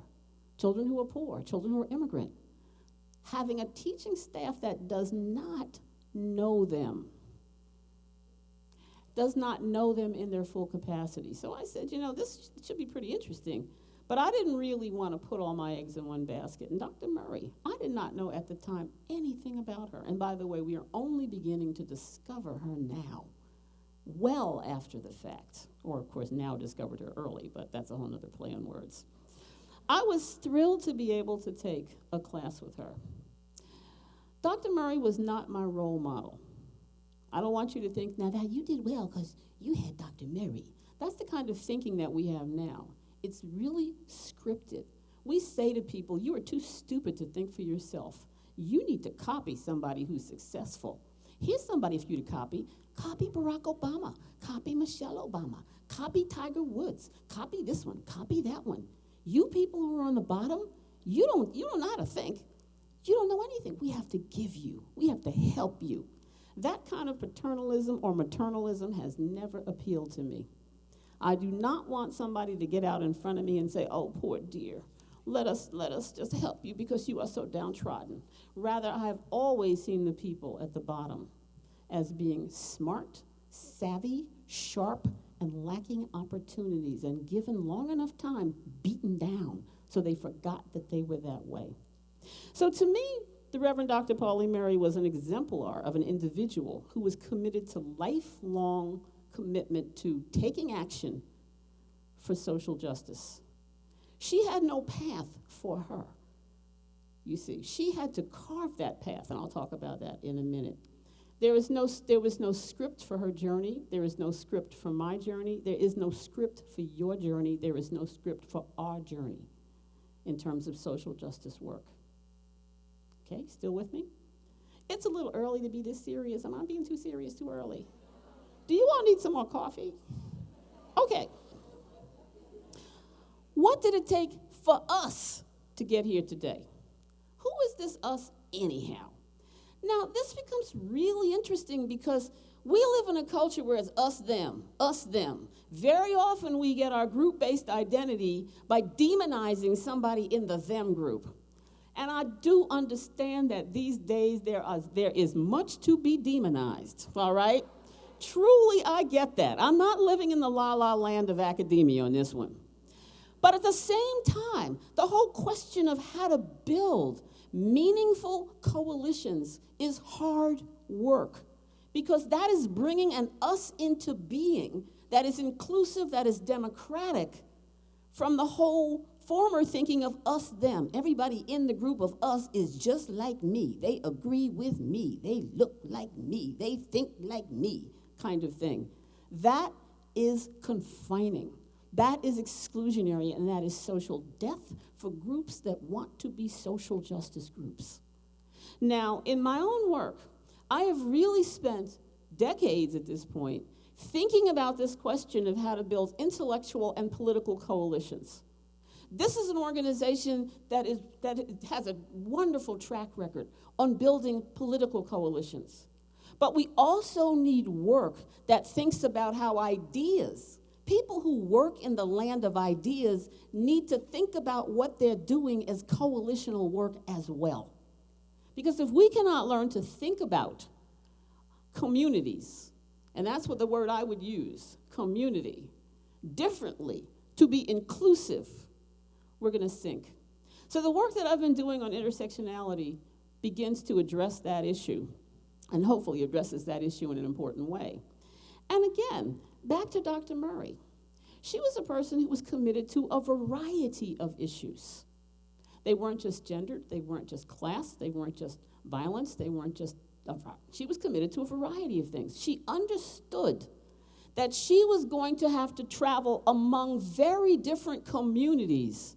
children who are poor, children who are immigrant, having a teaching staff that does not know them, does not know them in their full capacity? So I said, this should be pretty interesting. But I didn't really want to put all my eggs in one basket. And Dr. Murray, I did not know at the time anything about her. And by the way, we are only beginning to discover her now, well after the fact. Or, of course, now discovered her early, but that's a whole other play on words. I was thrilled to be able to take a class with her. Dr. Murray was not my role model. I don't want you to think, now that you did well because you had Dr. Murray. That's the kind of thinking that we have now. It's really scripted. We say to people, you are too stupid to think for yourself. You need to copy somebody who's successful. Here's somebody for you to copy. Copy Barack Obama. Copy Michelle Obama. Copy Tiger Woods. Copy this one. Copy that one. You people who are on the bottom, you don't know how to think. You don't know anything. We have to give you. We have to help you. That kind of paternalism or maternalism has never appealed to me. I do not want somebody to get out in front of me and say, oh, poor dear, let us just help you because you are so downtrodden. Rather, I have always seen the people at the bottom as being smart, savvy, sharp, and lacking opportunities, and given long enough time, beaten down, so they forgot that they were that way. So to me, the Reverend Dr. Pauline Murray was an exemplar of an individual who was committed to lifelong commitment to taking action for social justice. She had no path for her. You see, she had to carve that path, and I'll talk about that in a minute. There was no script for her journey. There is no script for my journey. There is no script for your journey. There is no script for our journey in terms of social justice work. Okay, still with me? It's a little early to be this serious. Am I being too serious too early? Do you all need some more coffee? Okay. What did it take for us to get here today? Who is this us anyhow? Now, this becomes really interesting because we live in a culture where it's us, them, us, them. Very often we get our group-based identity by demonizing somebody in the them group. And I do understand that these days there is much to be demonized, all right? Truly, I get that. I'm not living in the la-la land of academia on this one. But at the same time, the whole question of how to build meaningful coalitions is hard work, because that is bringing an us into being that is inclusive, that is democratic, from the whole former thinking of us, them. Everybody in the group of us is just like me. They agree with me. They look like me. They think like me, kind of thing. That is confining. That is exclusionary, and that is social death for groups that want to be social justice groups. Now, in my own work, I have really spent decades at this point thinking about this question of how to build intellectual and political coalitions. This is an organization that has a wonderful track record on building political coalitions. But we also need work that thinks about how ideas, people who work in the land of ideas, need to think about what they're doing as coalitional work as well. Because if we cannot learn to think about communities, and that's what the word I would use, community, differently, to be inclusive, we're going to sink. So the work that I've been doing on intersectionality begins to address that issue, and hopefully addresses that issue in an important way. And again, back to Dr. Murray. She was a person who was committed to a variety of issues. They weren't just gendered, they weren't just class, they weren't just violence, they weren't just, she was committed to a variety of things. She understood that she was going to have to travel among very different communities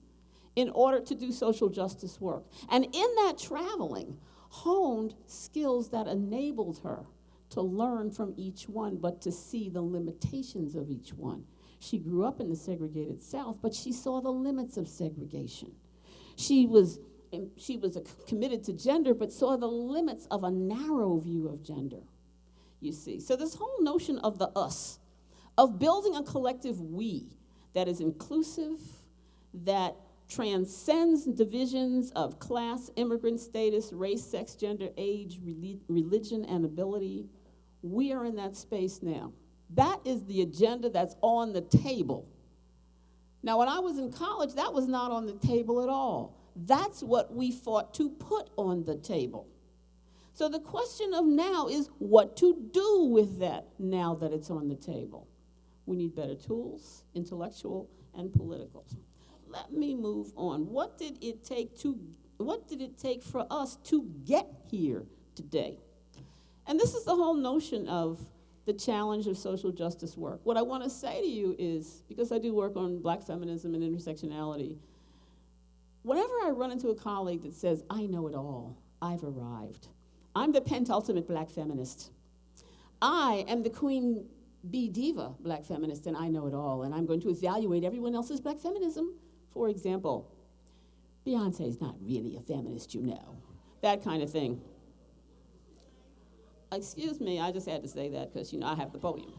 in order to do social justice work. And in that traveling, honed skills that enabled her to learn from each one, but to see the limitations of each one. She grew up in the segregated South, but she saw the limits of segregation. She was committed to gender, but saw the limits of a narrow view of gender, you see. So this whole notion of the us, of building a collective we that is inclusive, that transcends divisions of class, immigrant status, race, sex, gender, age, religion, and ability. We are in that space now. That is the agenda that's on the table. Now, when I was in college, that was not on the table at all. That's what we fought to put on the table. So the question of now is what to do with that now that it's on the table. We need better tools, intellectual and political. Let me move on. What did it take for us to get here today? And this is the whole notion of the challenge of social justice work. What I want to say to you is, because I do work on black feminism and intersectionality, whenever I run into a colleague that says, I know it all, I've arrived. I'm the pentultimate black feminist. I am the queen bee diva black feminist, and I know it all, and I'm going to evaluate everyone else's black feminism. For example, Beyonce's not really a feminist, you know. That kind of thing. Excuse me, I just had to say that because, I have the podium.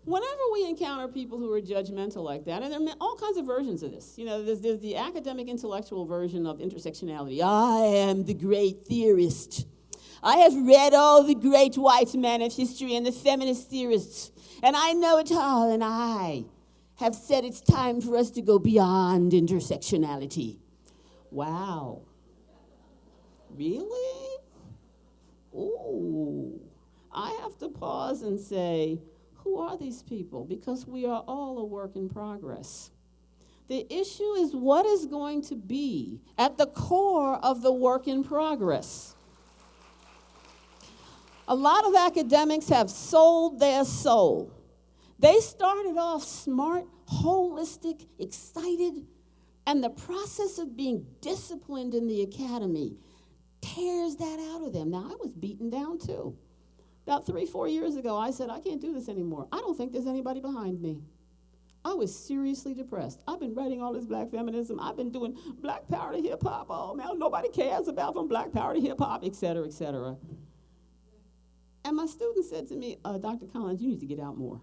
Whenever we encounter people who are judgmental like that, and there are all kinds of versions of this. There's the academic intellectual version of intersectionality. I am the great theorist. I have read all the great white men of history and the feminist theorists, and I know it all, and I have said it's time for us to go beyond intersectionality. Wow. Really? Ooh. I have to pause and say, who are these people? Because we are all a work in progress. The issue is what is going to be at the core of the work in progress. A lot of academics have sold their soul. They started off smart, holistic, excited, and the process of being disciplined in the academy tears that out of them. Now, I was beaten down too. About 3-4 years ago, I said, I can't do this anymore. I don't think there's anybody behind me. I was seriously depressed. I've been writing all this black feminism. I've been doing black power to hip hop. Oh, man, nobody cares about from black power to hip hop, et cetera, et cetera. And my student said to me, Dr. Collins, you need to get out more.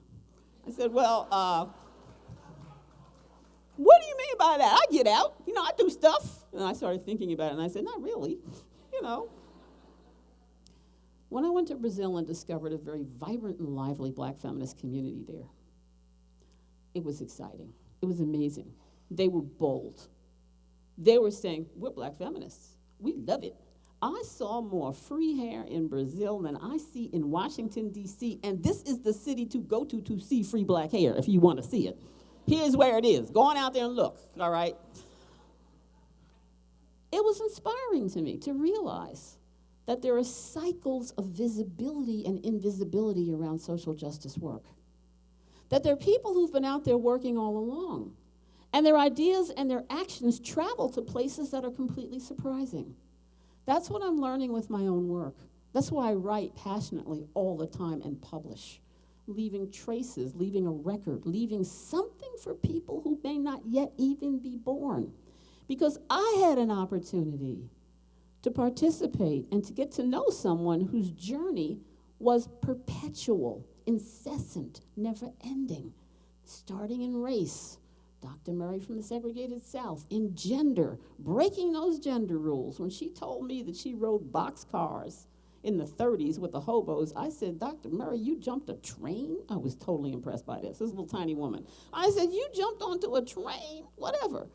I said, well, what do you mean by that? I get out. I do stuff. And I started thinking about it, and I said, not really. When I went to Brazil and discovered a very vibrant and lively black feminist community there, it was exciting. It was amazing. They were bold. They were saying, we're black feminists. We love it. I saw more free hair in Brazil than I see in Washington, D.C., and this is the city to go to see free black hair if you want to see it. Here's where it is. Go on out there and look, all right? It was inspiring to me to realize that there are cycles of visibility and invisibility around social justice work. That there are people who've been out there working all along, and their ideas and their actions travel to places that are completely surprising. That's what I'm learning with my own work. That's why I write passionately all the time and publish, leaving traces, leaving a record, leaving something for people who may not yet even be born. Because I had an opportunity to participate and to get to know someone whose journey was perpetual, incessant, never ending, starting in race, Dr. Murray from the segregated South, in gender, breaking those gender rules. When she told me that she rode boxcars in the 30s with the hobos, I said, Dr. Murray, you jumped a train? I was totally impressed by this little tiny woman. I said, you jumped onto a train? Whatever.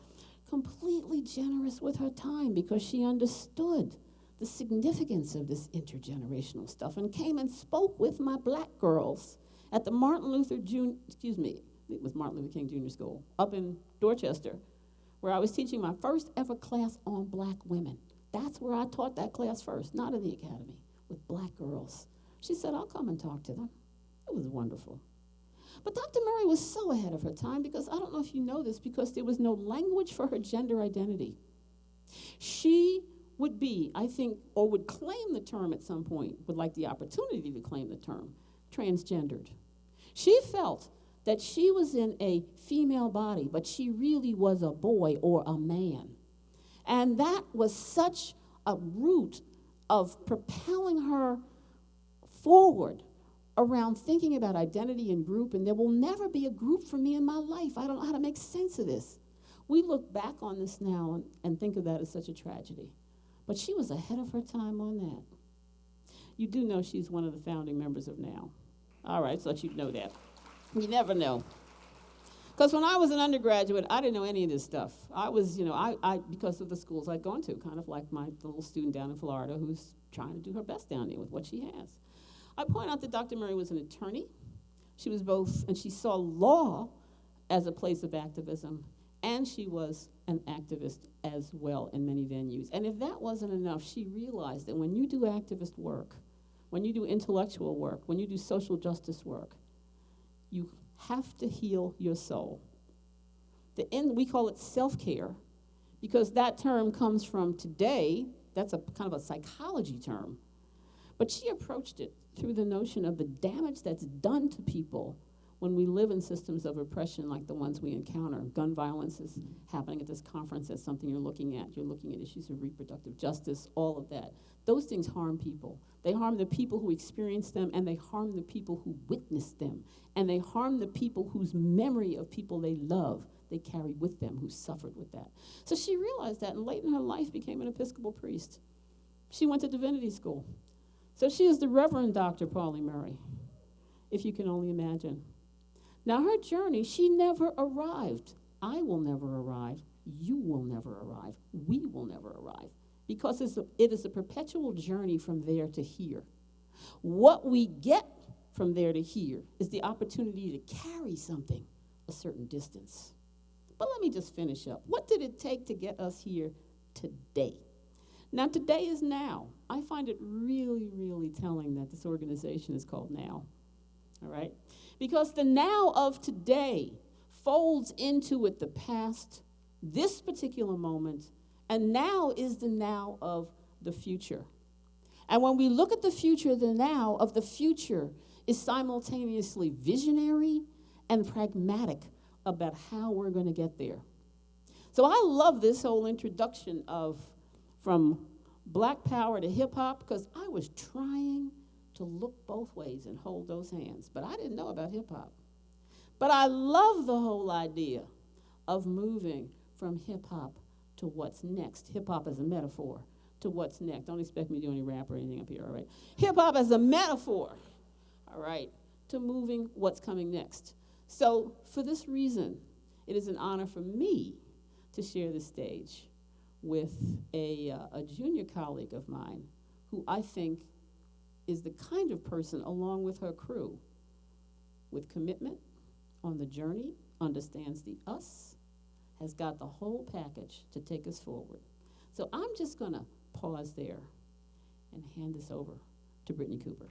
Completely generous with her time because she understood the significance of this intergenerational stuff and came and spoke with my black girls at the Martin Luther King Jr. School up in Dorchester, where I was teaching my first ever class on black women. That's where I taught that class first, not in the academy, with black girls. She said, I'll come and talk to them. It was wonderful. But Dr. Murray was so ahead of her time because I don't know if you know this, because there was no language for her gender identity. She would be, I think, or would claim the term at some point, would like the opportunity to claim the term, transgendered. She felt that she was in a female body, but she really was a boy or a man. And that was such a root of propelling her forward around thinking about identity and group, and there will never be a group for me in my life. I don't know how to make sense of this. We look back on this now and think of that as such a tragedy. But she was ahead of her time on that. You do know she's one of the founding members of NOW. All right, so you'd know that. You never know. Because when I was an undergraduate, I didn't know any of this stuff. I was, I because of the schools I'd gone to, kind of like the little student down in Florida who's trying to do her best down there with what she has. I point out that Dr. Murray was an attorney. She was both, and she saw law as a place of activism, and she was an activist as well in many venues. And if that wasn't enough, she realized that when you do activist work, when you do intellectual work, when you do social justice work, you have to heal your soul. We call it self-care, because that term comes from today. That's a kind of a psychology term. But she approached it through the notion of the damage that's done to people when we live in systems of oppression like the ones we encounter. Gun violence is happening at this conference. That's something you're looking at. You're looking at issues of reproductive justice, all of that. Those things harm people. They harm the people who experience them, and they harm the people who witness them. And they harm the people whose memory of people they love they carry with them, who suffered with that. So she realized that, and late in her life became an Episcopal priest. She went to divinity school. So she is the Reverend Dr. Pauli Murray, if you can only imagine. Now her journey, she never arrived. I will never arrive. You will never arrive. We will never arrive. Because it is a perpetual journey from there to here. What we get from there to here is the opportunity to carry something a certain distance. But let me just finish up. What did it take to get us here today? Now, today is now. I find it really, really telling that this organization is called NOW, all right? Because the now of today folds into it the past, this particular moment, and now is the now of the future. And when we look at the future, the now of the future is simultaneously visionary and pragmatic about how we're going to get there. So I love this whole introduction from Black Power to hip hop, because I was trying to look both ways and hold those hands, but I didn't know about hip hop. But I love the whole idea of moving from hip hop to what's next. Hip hop as a metaphor to what's next. Don't expect me to do any rap or anything up here, all right? Hip hop as a metaphor, all right, to moving what's coming next. So for this reason, it is an honor for me to share the stage with a junior colleague of mine who I think is the kind of person, along with her crew, with commitment on the journey, understands the us, has got the whole package to take us forward. So I'm just going to pause there and hand this over to Brittany Cooper.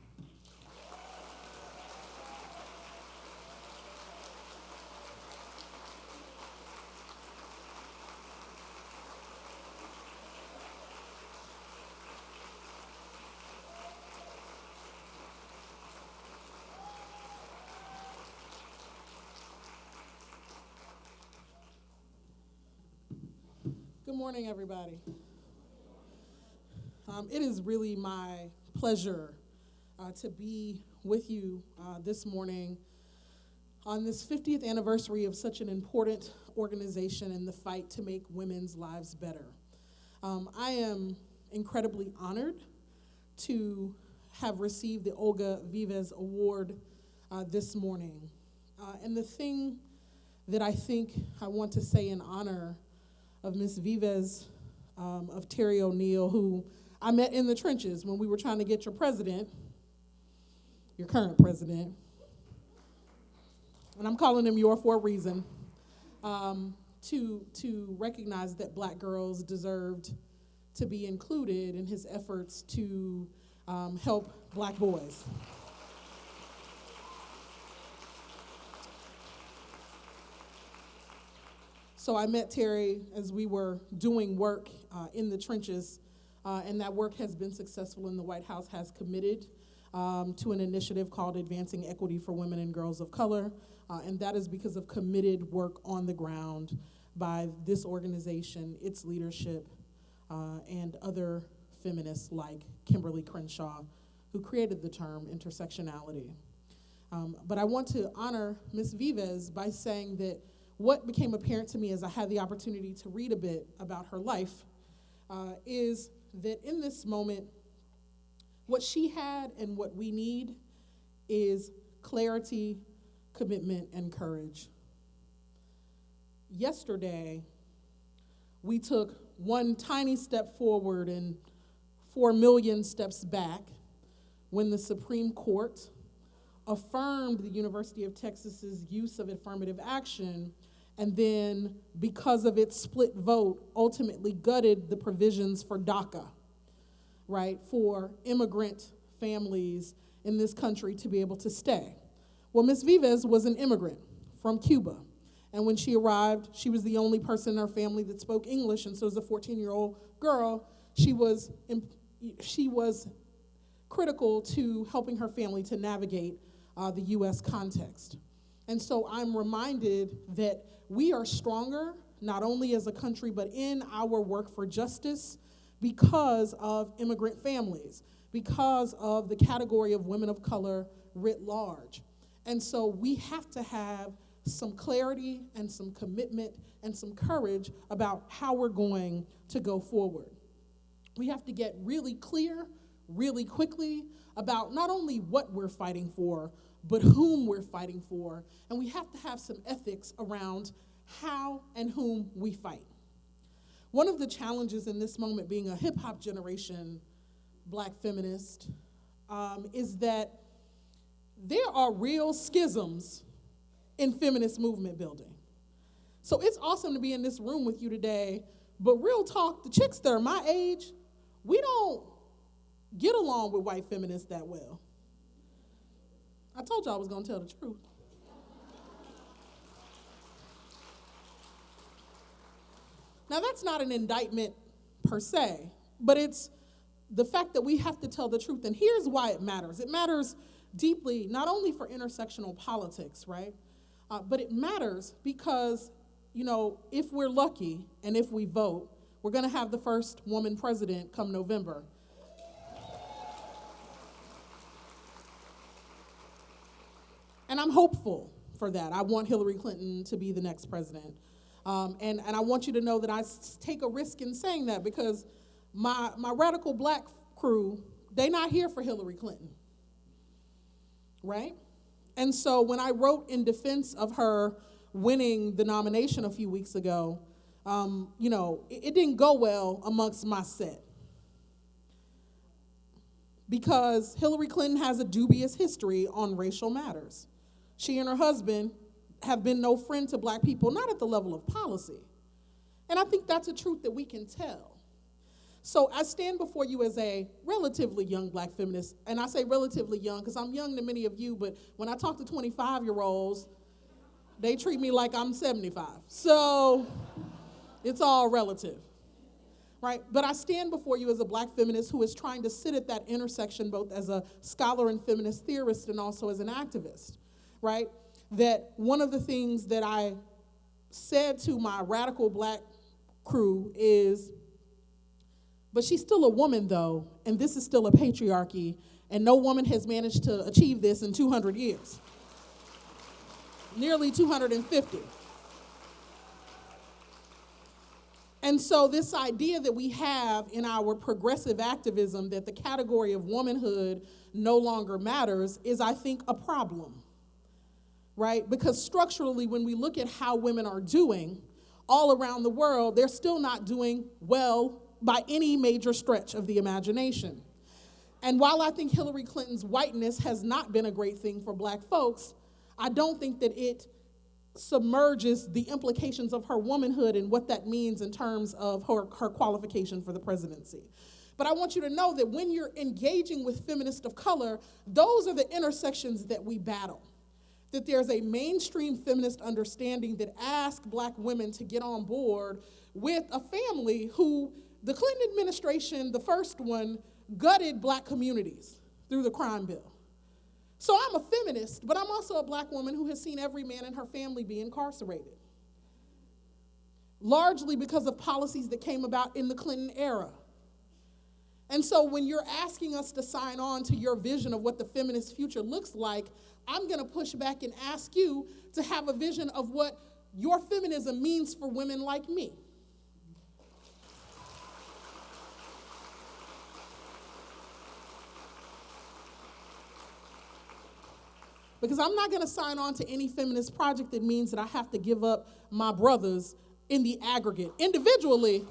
Good morning, everybody. It is really my pleasure to be with you this morning on this 50th anniversary of such an important organization in the fight to make women's lives better. I am incredibly honored to have received the Olga Vives Award this morning. And the thing that I think I want to say in honor of Ms. Vives, of Terry O'Neill, who I met in the trenches when we were trying to get your president, your current president, and I'm calling him your for a reason, to recognize that Black girls deserved to be included in his efforts to help Black boys. So I met Terry as we were doing work in the trenches and that work has been successful, and the White House has committed to an initiative called Advancing Equity for Women and Girls of Color, and that is because of committed work on the ground by this organization, its leadership, and other feminists like Kimberly Crenshaw, who created the term intersectionality. But I want to honor Ms. Vives by saying that what became apparent to me as I had the opportunity to read a bit about her life is that in this moment, what she had and what we need is clarity, commitment, and courage. Yesterday, we took one tiny step forward and 4 million steps back when the Supreme Court affirmed the University of Texas's use of affirmative action, and then, because of its split vote, ultimately gutted the provisions for DACA, right, for immigrant families in this country to be able to stay. Well, Ms. Vives was an immigrant from Cuba, and when she arrived, she was the only person in her family that spoke English, and so as a 14-year-old girl, she was critical to helping her family to navigate the U.S. context. And so I'm reminded that we are stronger, not only as a country, but in our work for justice because of immigrant families, because of the category of women of color writ large. And so we have to have some clarity and some commitment and some courage about how we're going to go forward. We have to get really clear, really quickly about not only what we're fighting for, but whom we're fighting for. And we have to have some ethics around how and whom we fight. One of the challenges in this moment, being a hip hop generation black feminist, is that there are real schisms in feminist movement building. So it's awesome to be in this room with you today, but real talk, the chicks that are my age, we don't get along with white feminists that well. I told y'all I was gonna tell the truth. Now that's not an indictment per se, but it's the fact that we have to tell the truth, and here's why it matters. It matters deeply, not only for intersectional politics, right? But it matters because, you know, if we're lucky and if we vote, we're gonna have the first woman president come November. And I'm hopeful for that. I want Hillary Clinton to be the next president. And I want you to know that I take a risk in saying that because my radical black crew, they not here for Hillary Clinton, right? And so when I wrote in defense of her winning the nomination a few weeks ago, you know, it didn't go well amongst my set. Because Hillary Clinton has a dubious history on racial matters. She and her husband have been no friend to black people, not at the level of policy. And I think that's a truth that we can tell. So I stand before you as a relatively young black feminist, and I say relatively young because I'm young to many of you, but when I talk to 25-year-olds, they treat me like I'm 75. So it's all relative, right? But I stand before you as a black feminist who is trying to sit at that intersection both as a scholar and feminist theorist and also as an activist, right? That one of the things that I said to my radical black crew is, but she's still a woman though, and this is still a patriarchy, and no woman has managed to achieve this in 200 years. Nearly 250. And so this idea that we have in our progressive activism that the category of womanhood no longer matters is, I think, a problem. Right? Because structurally, when we look at how women are doing all around the world, they're still not doing well by any major stretch of the imagination. And while I think Hillary Clinton's whiteness has not been a great thing for black folks, I don't think that it submerges the implications of her womanhood and what that means in terms of her qualification for the presidency. But I want you to know that when you're engaging with feminists of color, those are the intersections that we battle. That there's a mainstream feminist understanding that asks black women to get on board with a family who The Clinton administration, the first one, gutted black communities through the crime bill. So I'm a feminist, but I'm also a black woman who has seen every man in her family be incarcerated, largely because of policies that came about in the Clinton era. And so when you're asking us to sign on to your vision of what the feminist future looks like, I'm going to push back and ask you to have a vision of what your feminism means for women like me. Because I'm not going to sign on to any feminist project that means that I have to give up my brothers in the aggregate. Individually,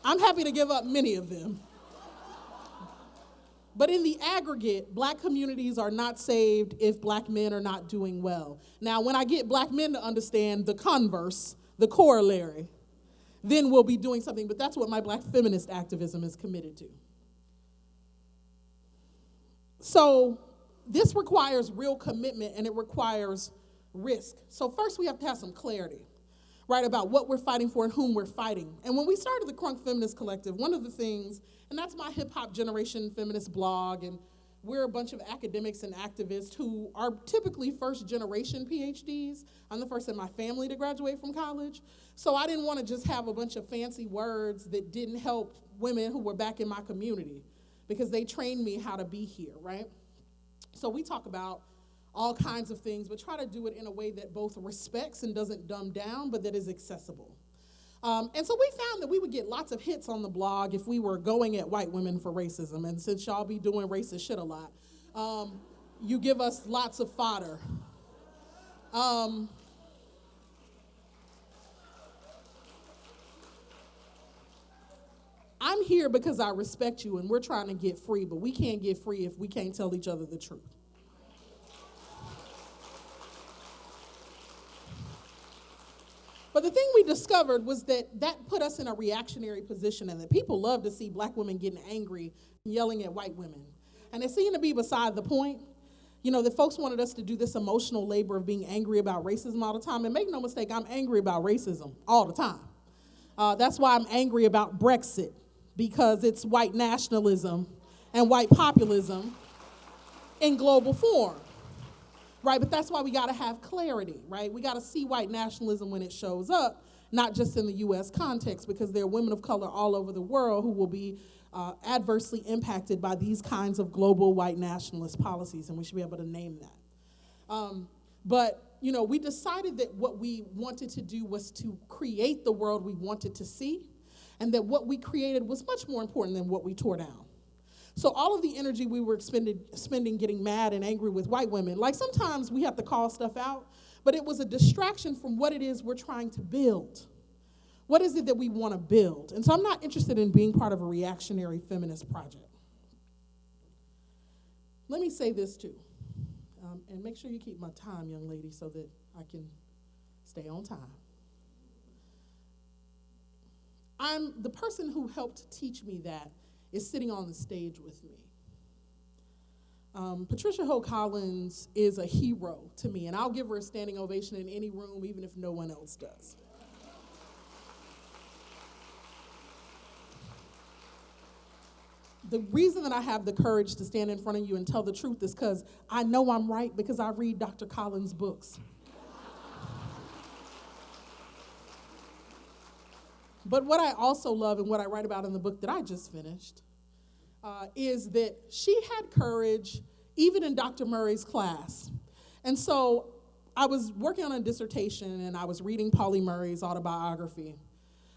I'm happy to give up many of them. But in the aggregate, black communities are not saved if black men are not doing well. Now, when I get black men to understand the converse, the corollary, then we'll be doing something. But that's what my black feminist activism is committed to. So this requires real commitment and it requires risk. So first we have to have some clarity, right, about what we're fighting for and whom we're fighting. And when we started the Crunk Feminist Collective, one of the things, and that's my hip hop generation feminist blog, and we're a bunch of academics and activists who are typically first generation PhDs. I'm the first in my family to graduate from college. So I didn't want to just have a bunch of fancy words that didn't help women who were back in my community because they trained me how to be here, right? So we talk about all kinds of things, but try to do it in a way that both respects and doesn't dumb down, but that is accessible. And so we found that we would get lots of hits on the blog if we were going at white women for racism. And since y'all be doing racist shit a lot, you give us lots of fodder. I'm here because I respect you and we're trying to get free, but we can't get free if we can't tell each other the truth. But the thing we discovered was that put us in a reactionary position and that people love to see black women getting angry and yelling at white women. And it seemed to be beside the point. You know, that folks wanted us to do this emotional labor of being angry about racism all the time. And make no mistake, I'm angry about racism all the time. That's why I'm angry about Brexit, because it's white nationalism and white populism in global form. Right, but that's why we gotta have clarity, right? We gotta see white nationalism when it shows up, not just in the US context, because there are women of color all over the world who will be adversely impacted by these kinds of global white nationalist policies, and we should be able to name that. But, you know, we decided that what we wanted to do was to create the world we wanted to see, and that what we created was much more important than what we tore down. So all of the energy we were spending getting mad and angry with white women, like sometimes we have to call stuff out, but it was a distraction from what it is we're trying to build. What is it that we want to build? And so I'm not interested in being part of a reactionary feminist project. Let me say this too, and make sure you keep my time, young lady, so that I can stay on time. I'm the person who helped teach me that is sitting on the stage with me. Patricia Hill Collins is a hero to me, and I'll give her a standing ovation in any room, even if no one else does. The reason that I have the courage to stand in front of you and tell the truth is because I know I'm right because I read Dr. Collins' books. But what I also love and what I write about in the book that I just finished is that she had courage even in Dr. Murray's class. And so I was working on a dissertation and I was reading Pauli Murray's autobiography.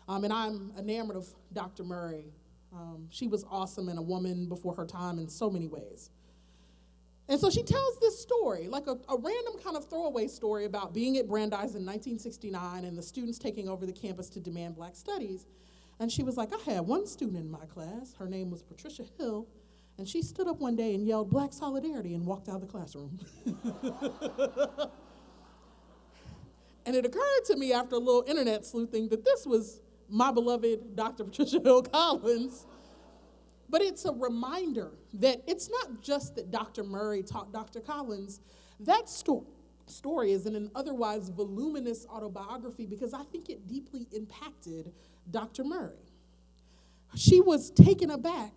And I'm enamored of Dr. Murray. She was awesome and a woman before her time in so many ways. And so she tells this story, like a random kind of throwaway story about being at Brandeis in 1969 and the students taking over the campus to demand black studies. And she was like, I had one student in my class, her name was Patricia Hill, and she stood up one day and yelled Black Solidarity and walked out of the classroom. And it occurred to me after a little internet sleuthing that this was my beloved Dr. Patricia Hill Collins. But it's a reminder that it's not just that Dr. Murray taught Dr. Collins. That story is in an otherwise voluminous autobiography because I think it deeply impacted Dr. Murray. She was taken aback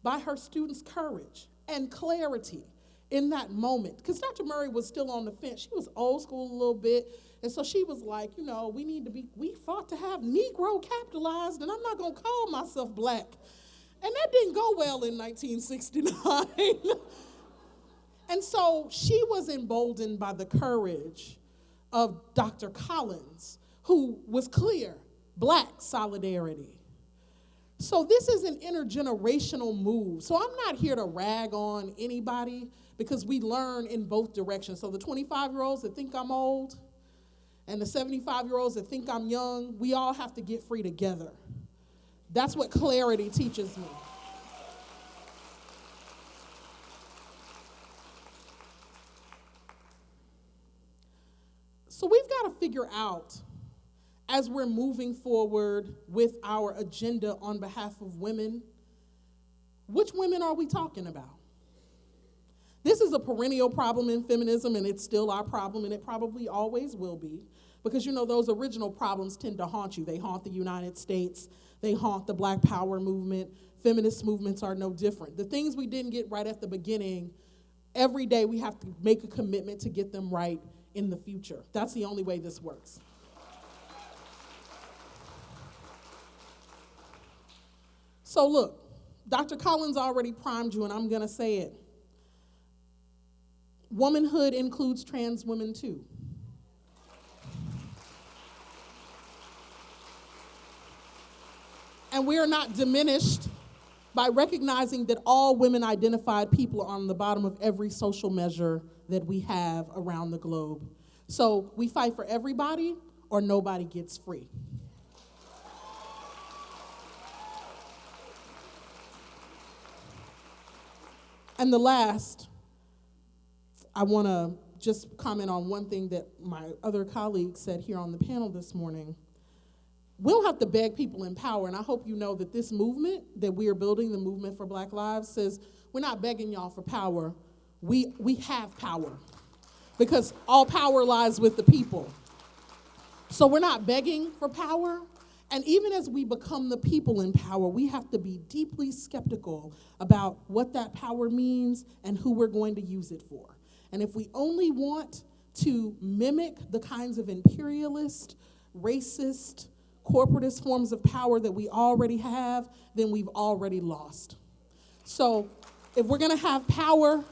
by her students' courage and clarity in that moment. Because Dr. Murray was still on the fence. She was old school a little bit. And so she was like, we fought to have Negro capitalized, and I'm not going to call myself black. And that didn't go well in 1969. And so she was emboldened by the courage of Dr. Collins, who was clear, black solidarity. So this is an intergenerational move. So I'm not here to rag on anybody because we learn in both directions. So the 25-year-olds that think I'm old and the 75-year-olds that think I'm young, we all have to get free together. That's what clarity teaches me. So we've got to figure out, as we're moving forward with our agenda on behalf of women, which women are we talking about? This is a perennial problem in feminism, and it's still our problem, and it probably always will be, because those original problems tend to haunt you. They haunt the United States. They haunt the Black Power movement. Feminist movements are no different. The things we didn't get right at the beginning, every day we have to make a commitment to get them right in the future. That's the only way this works. So look, Dr. Collins already primed you, and I'm going to say it. Womanhood includes trans women too. And we are not diminished by recognizing that all women-identified people are on the bottom of every social measure that we have around the globe. So we fight for everybody, or nobody gets free. And the last, I want to just comment on one thing that my other colleague said here on the panel this morning. We don't have to beg people in power, and I hope you know that this movement that we are building, the Movement for Black Lives, says we're not begging y'all for power. We have power, because all power lies with the people. So we're not begging for power. And even as we become the people in power, we have to be deeply skeptical about what that power means and who we're going to use it for. And if we only want to mimic the kinds of imperialist, racist, corporatist forms of power that we already have, then we've already lost. So if we're going to have power,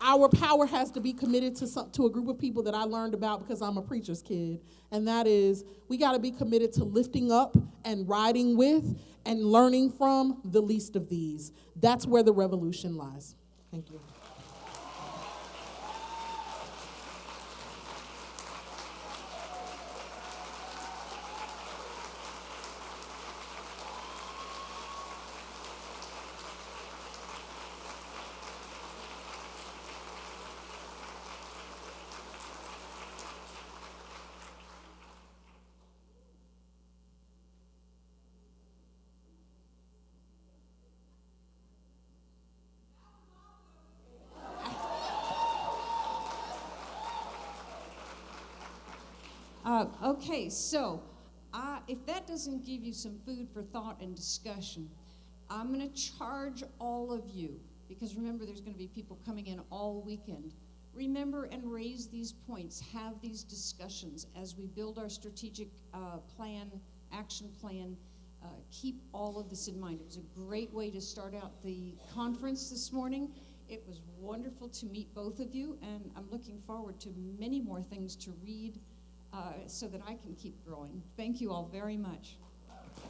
our power has to be committed to a group of people that I learned about because I'm a preacher's kid, and that is we got to be committed to lifting up and riding with and learning from the least of these. That's where the revolution lies. Thank you. Okay, so if that doesn't give you some food for thought and discussion, I'm going to charge all of you, because remember, there's going to be people coming in all weekend. Remember and raise these points, have these discussions as we build our strategic plan, action plan. Keep all of this in mind. It was a great way to start out the conference this morning. It was wonderful to meet both of you, and I'm looking forward to many more things to read so that I can keep growing. Thank you all very much.